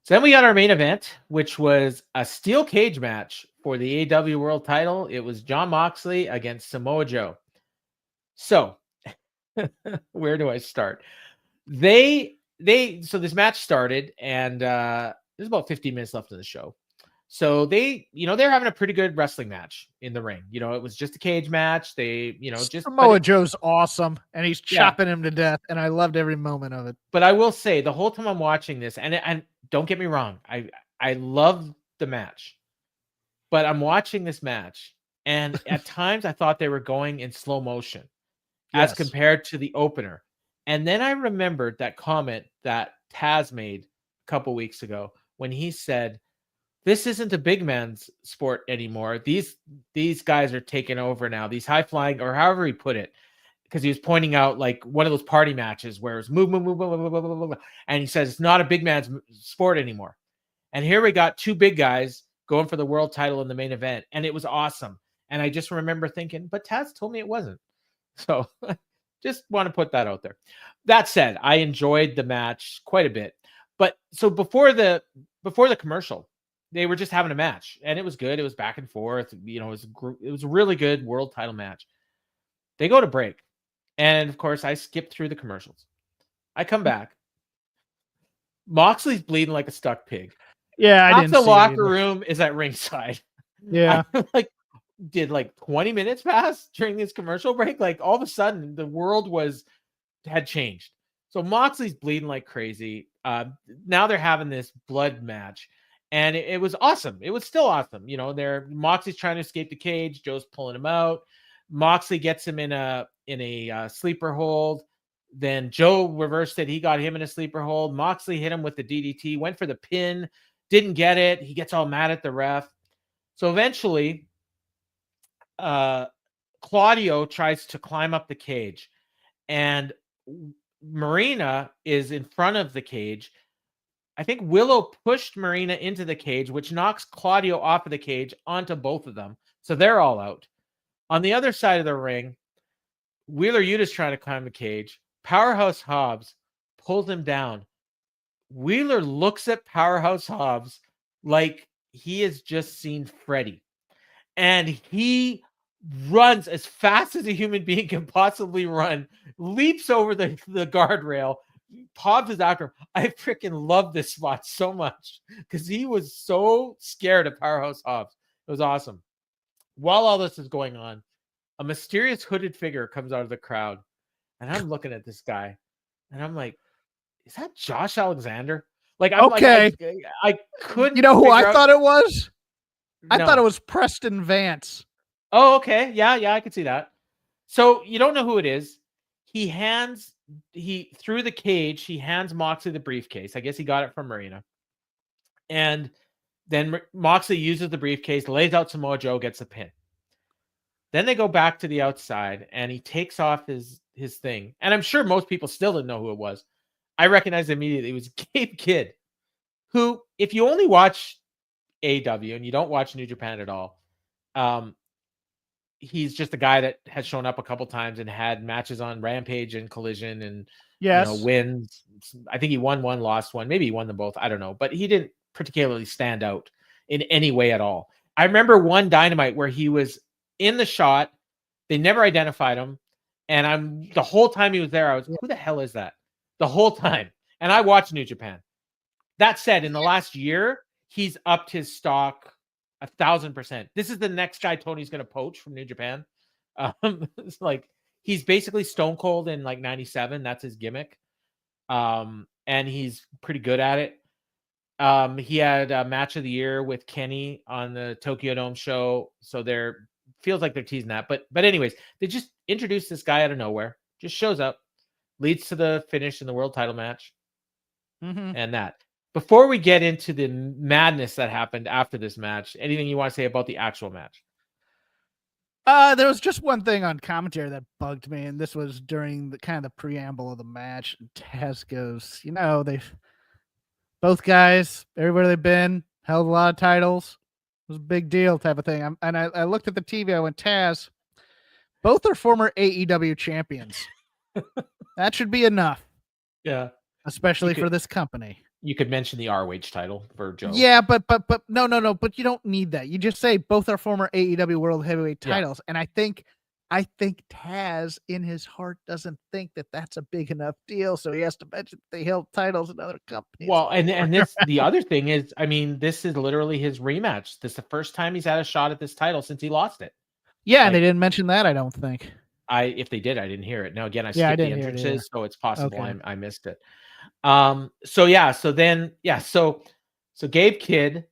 So then we got our main event, which was a steel cage match for the AEW World Title. It was Jon Moxley against Samoa Joe. So, where do I start? So this match started, and there's about 15 minutes left in the show. So they're having a pretty good wrestling match in the ring. It was just a cage match. Samoa Joe's awesome, and he's chopping him to death, and I loved every moment of it. But I will say, the whole time I'm watching this, and don't get me wrong, I love the match, but I'm watching this match, and at times I thought they were going in slow motion as compared to the opener. And then I remembered that comment that Taz made a couple weeks ago when he said, this isn't a big man's sport anymore. These guys are taking over now. These high flying, or however he put it, because he was pointing out like one of those party matches where it's move, and he says it's not a big man's sport anymore. And here we got two big guys going for the world title in the main event, and it was awesome. And I just remember thinking, but Taz told me it wasn't. So just want to put that out there. That said, I enjoyed the match quite a bit. But so before the commercial, they were just having a match, and it was good. It was back and forth. It was a really good world title match. They go to break, and of course, I skipped through the commercials. I come back. Moxley's bleeding like a stuck pig. Yeah, I didn't see the locker room is at ringside. Yeah, did 20 minutes pass during this commercial break? Like all of a sudden, the world had changed. So Moxley's bleeding like crazy. Now they're having this blood match. And it was awesome. It was still awesome. Moxley's trying to escape the cage. Joe's pulling him out. Moxley gets him in a sleeper hold. Then Joe reversed it. He got him in a sleeper hold. Moxley hit him with the DDT, went for the pin, didn't get it. He gets all mad at the ref. So eventually, Claudio tries to climb up the cage, and Marina is in front of the cage. I think Willow pushed Marina into the cage, which knocks Claudio off of the cage onto both of them. So they're all out. On the other side of the ring, Wheeler Yuta's trying to climb the cage. Powerhouse Hobbs pulls him down. Wheeler looks at Powerhouse Hobbs like he has just seen Freddy. And he runs as fast as a human being can possibly run, leaps over the guardrail. Hobbs is after him. I freaking love this spot so much because he was so scared of Powerhouse Hobbs. It was awesome. While all this is going on, a mysterious hooded figure comes out of the crowd. And I'm looking at this guy and I'm like, is that Josh Alexander? Like, I'm okay. Like, I couldn't. You know who I thought it was? No. I thought it was Preston Vance. Oh, okay. Yeah, I could see that. So you don't know who it is. Through the cage, he hands Moxley the briefcase. I guess he got it from Marina. And then Moxley uses the briefcase, lays out Samoa Joe, gets the pin. Then they go back to the outside and he takes off his thing. And I'm sure most people still didn't know who it was. I recognized immediately it was Gabe Kidd, who, if you only watch AEW and you don't watch New Japan at all, he's just a guy that has shown up a couple times and had matches on Rampage and Collision and wins. I think he won one, lost one. Maybe he won them both. I don't know. But he didn't particularly stand out in any way at all. I remember one Dynamite where he was in the shot. They never identified him. And the whole time he was there, I was, who the hell is that? The whole time. And I watched New Japan. That said, in the last year, he's upped his stock 1,000%. This is the next guy Tony's going to poach from New Japan. It's like he's basically Stone Cold in like 97. That's his gimmick. And he's pretty good at it. He had a match of the year with Kenny on the Tokyo Dome show. So feels like they're teasing that. But anyways, they just introduced this guy out of nowhere. Just shows up, leads to the finish in the world title match. And that. Before we get into the madness that happened after this match, anything you want to say about the actual match? There was just one thing on commentary that bugged me, and this was during the kind of the preamble of the match. Taz goes, both guys, everywhere they've been, held a lot of titles. It was a big deal type of thing. I looked at the TV. I went, Taz, both are former AEW champions. That should be enough. Yeah. Especially for this company. You could mention the ROH title for Joe. Yeah, but no. But you don't need that. You just say both are former AEW World Heavyweight titles. Yeah. And I think Taz in his heart doesn't think that that's a big enough deal. So he has to mention they held titles in other companies. Well, and this, the other thing is, I mean, this is literally his rematch. This is the first time he's had a shot at this title since he lost it. Yeah. And they didn't mention that. I don't think if they did, I didn't hear it. Now, again, I skipped the entrances, so it's possible I missed it. So Gabe Kidd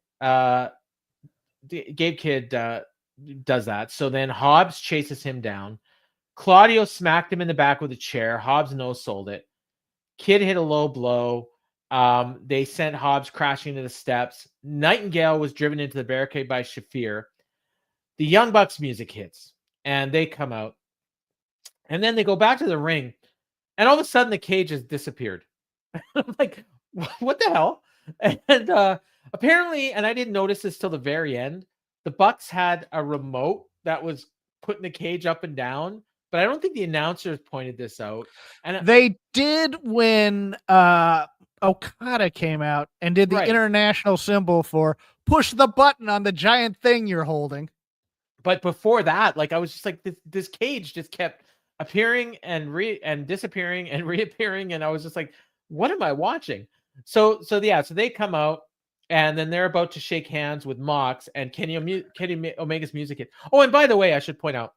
does that. So then Hobbs chases him down. Claudio smacked him in the back with a chair. Hobbs no-sold it. Kidd hit a low blow. They sent Hobbs crashing to the steps. Nightingale was driven into the barricade by Shafir. The Young Bucks music hits and they come out, and then they go back to the ring, and all of a sudden the cage has disappeared. I'm like, what the hell? And apparently, and I didn't notice this till the very end, the Bucks had a remote that was putting the cage up and down, but I don't think the announcers pointed this out. And they did when Okada came out and did the international symbol for push the button on the giant thing you're holding. But before that, like, I was just like, this cage just kept appearing and disappearing and reappearing, and I was just like, what am I watching? So they come out, and then they're about to shake hands with Mox, and Kenny Omega's music hit. Oh, and by the way, I should point out,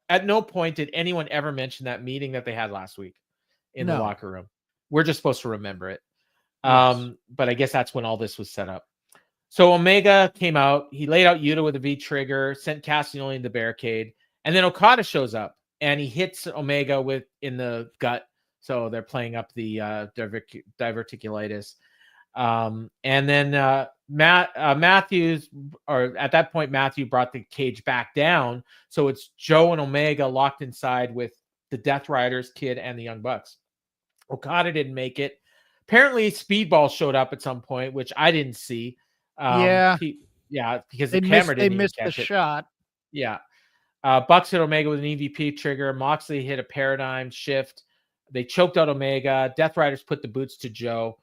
at no point did anyone ever mention that meeting that they had last week in the locker room. We're just supposed to remember it. Yes. But I guess that's when all this was set up. So Omega came out. He laid out Yuta with a V-trigger, sent Castagnoli in the barricade, and then Okada shows up, and he hits Omega in the gut. So they're playing up the diverticulitis. And then Matthews, or at that point, Matthew brought the cage back down. So it's Joe and Omega locked inside with the Death Riders, Kid, and the Young Bucks. Okada didn't make it. Apparently, Speedball showed up at some point, which I didn't see. Yeah. Because the camera didn't missed catch the it. shot. Yeah. Bucks hit Omega with an EVP trigger. Moxley hit a paradigm shift. They choked out Omega. Death Riders put the boots to Joe.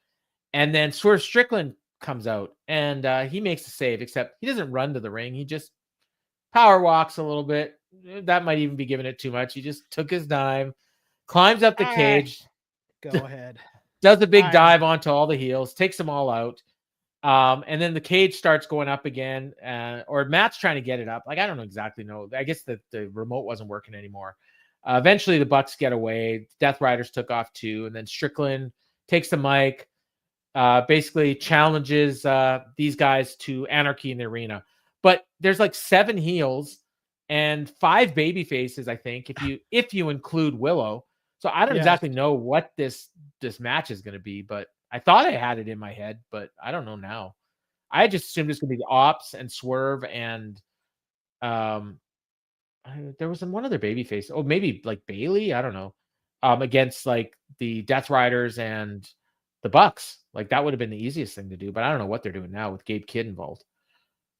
And then Swerve Strickland comes out, and he makes the save, except he doesn't run to the ring. He just power walks a little bit. That might even be giving it too much. He just took his dime, climbs up the cage. Go ahead. Does a big dive onto all the heels, takes them all out. And then the cage starts going up again, or Matt's trying to get it up. Like, I don't exactly know. I guess the remote wasn't working anymore. Eventually, the Bucks get away. Death Riders took off too, and then Strickland takes the mic, basically challenges these guys to anarchy in the arena. But there's like 7 heels and 5 baby faces, I think, if you include Willow. So I don't exactly know what this match is going to be, but I thought I had it in my head, but I don't know now. I just assumed it's going to be the Ops and Swerve and there was one other baby face. Oh, maybe like Bailey. I don't know. Against like the Death Riders and the Bucks. Like that would have been the easiest thing to do, but I don't know what they're doing now with Gabe Kidd involved.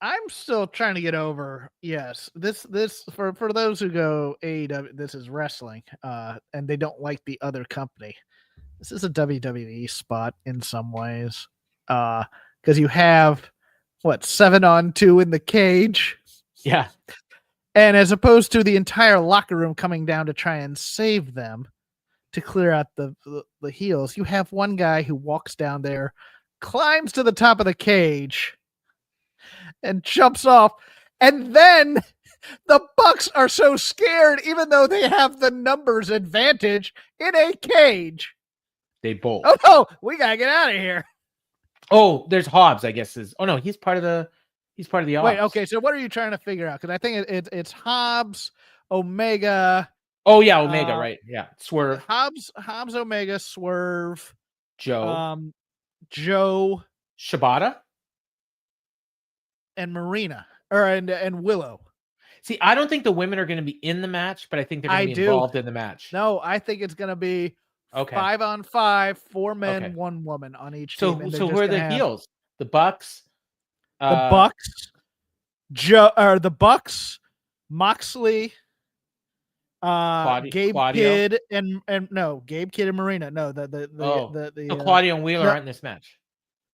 I'm still trying to get over. Yes, this for those who go AEW, this is wrestling, and they don't like the other company. This is a WWE spot in some ways, because you have 7-on-2 in the cage. Yeah, and as opposed to the entire locker room coming down to try and save them, to clear out the heels, you have one guy who walks down there, climbs to the top of the cage, and jumps off. And then the Bucks are so scared, even though they have the numbers advantage in a cage. They bolt. Oh no, we gotta get out of here. Oh, there's Hobbs, I guess. He's part of the Ops. Wait, okay, so what are you trying to figure out? Because I think it's Hobbs, Omega. Oh yeah, Omega, right? Yeah, Swerve. Hobbs, Omega, Swerve, Joe, Joe, Shibata, and Marina, and Willow. See, I don't think the women are going to be in the match, but I think they're going to be involved in the match. No, I think it's going to be 5-on-5, 4 men, 1 woman on each team. So who are the heels? The Bucks. The Bucks. The Bucks. Moxley. Gabe Kidd and Gabe Kidd and Marina. No, Claudio and Wheeler aren't in this match.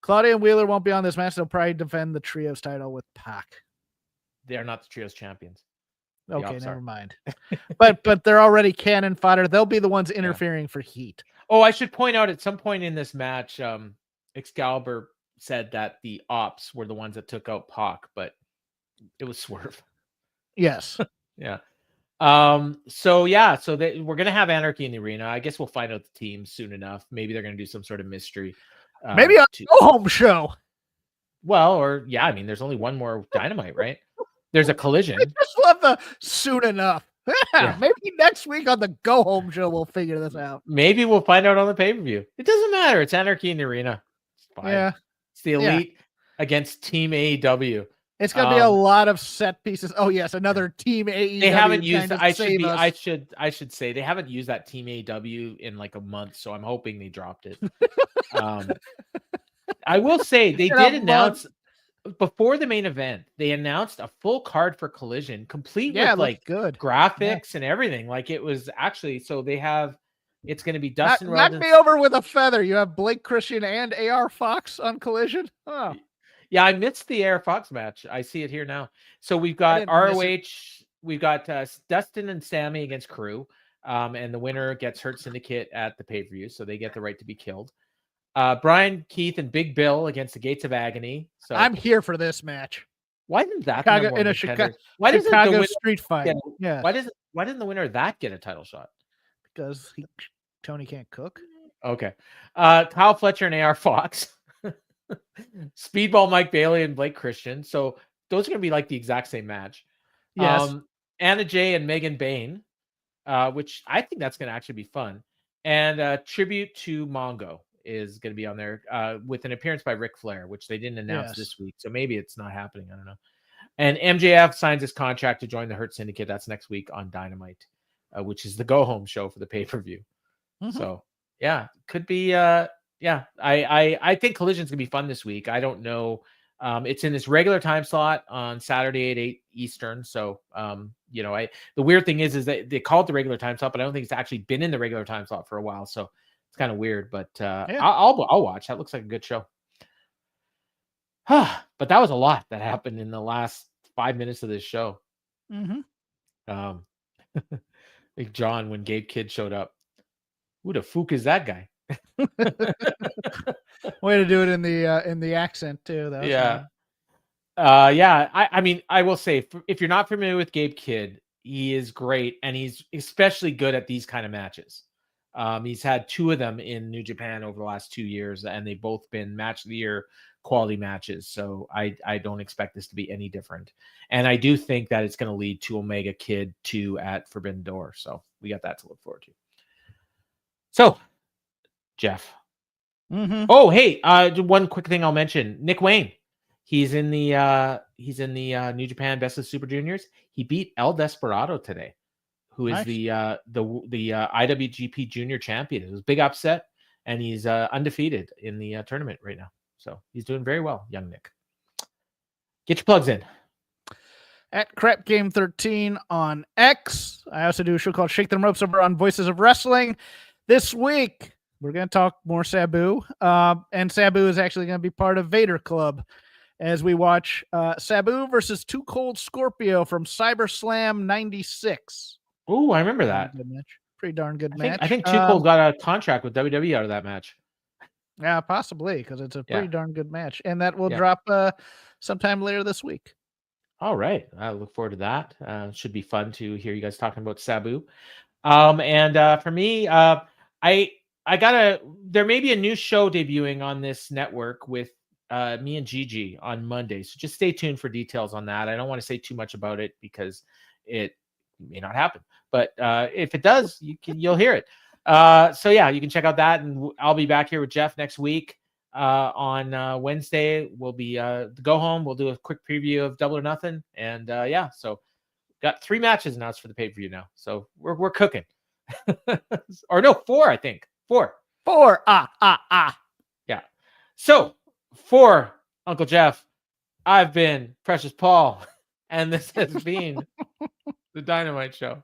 Claudio and Wheeler won't be on this match. They'll probably defend the trios title with Pac. They are not the trios champions. Okay, never mind. but they're already cannon fodder. They'll be the ones interfering for heat. Oh, I should point out at some point in this match, Excalibur said that the Ops were the ones that took out Pac, but it was Swerve. Yes. Yeah. So we're gonna have anarchy in the arena. I guess we'll find out the team soon enough. Maybe they're gonna do some sort of mystery. Maybe a go-home show. Well, I mean, there's only one more Dynamite, right? There's a Collision. I just love the soon enough. Maybe next week on the go-home show we'll figure this out. Maybe we'll find out on the pay-per-view. It doesn't matter. It's anarchy in the arena. It's fine. Yeah. It's the Elite against Team AEW. It's gonna be a lot of set pieces. Oh yes, another Team AEW. They haven't used. I should say they haven't used that Team AEW in like a month, so I'm hoping they dropped it. I will say they did announce before the main event. They announced a full card for Collision, complete with like good graphics and everything. Like it was actually. So they have. It's going to be Dustin. Knock me over with a feather. You have Blake Christian and AR Fox on Collision. Oh. Yeah, I missed the Air Fox match. I see it here now. So we've got ROH. We've got Dustin and Sammy against Crew. And the winner gets Hurt Syndicate at the pay-per-view. So they get the right to be killed. Brian Keith and Big Bill against the Gates of Agony. So I'm here for this match. Why didn't that Chicago, in a Chicago street fight? Why didn't the winner of that get a title shot? Because Tony can't cook. Okay. Kyle Fletcher and AR Fox. Speedball Mike Bailey and Blake Christian. So those are going to be like the exact same match. Yes. Anna Jay and Megan Bain, which I think that's going to actually be fun. And tribute to Mongo is going to be on there with an appearance by Ric Flair, which they didn't announce this week. So maybe it's not happening. I don't know. And MJF signs his contract to join the Hurt Syndicate. That's next week on Dynamite, which is the go-home show for the pay-per-view. So, yeah, could be. I think Collision's going to be fun this week. I don't know. It's in this regular time slot on Saturday at 8 Eastern. So, the weird thing is that they call it the regular time slot, but I don't think it's actually been in the regular time slot for a while. So it's kind of weird, but I'll watch. That looks like a good show. But that was a lot that happened in the last 5 minutes of this show. Like John, when Gabe Kidd showed up, who the fuck is that guy? Way to do it in the accent too. That was I mean, I will say, if you're not familiar with Gabe Kidd, he is great, and he's especially good at these kind of matches. He's had 2 of them in New Japan over the last 2 years, and they've both been match of the year quality matches. So I don't expect this to be any different. And I do think that it's going to lead to Omega Kid 2 at Forbidden Door. So we got that to look forward to. So, Jeff. Oh, hey, one quick thing I'll mention. Nick Wayne. He's in the New Japan Best of Super Juniors. He beat El Desperado today, who is the IWGP Junior Champion. It was a big upset, and he's undefeated in the tournament right now. So he's doing very well, young Nick. Get your plugs in. At Crap Game 13 on X. I also do a show called Shake Them Ropes over on Voices of Wrestling. This week, we're going to talk more Sabu. And Sabu is actually going to be part of Vader Club as we watch Sabu versus Too Cold Scorpio from CyberSlam 96. Oh, I remember that. Good match. Pretty darn good match. I think Too Cold got a contract with WWE out of that match. Yeah, possibly, because it's a pretty darn good match. And that will drop sometime later this week. All right. I look forward to that. Should be fun to hear you guys talking about Sabu. And for me, there may be a new show debuting on this network with me and Gigi on Monday. So just stay tuned for details on that. I don't want to say too much about it because it may not happen. But if it does, you'll hear it. So yeah, you can check out that, and I'll be back here with Jeff next week on Wednesday. We'll be go home. We'll do a quick preview of Double or Nothing, and so got 3 matches announced for the pay-per-view now. So we're cooking. Or no, 4, I think. 4. Yeah. So for Uncle Jeff, I've been Precious Paul, and this has been the Dynamite Show.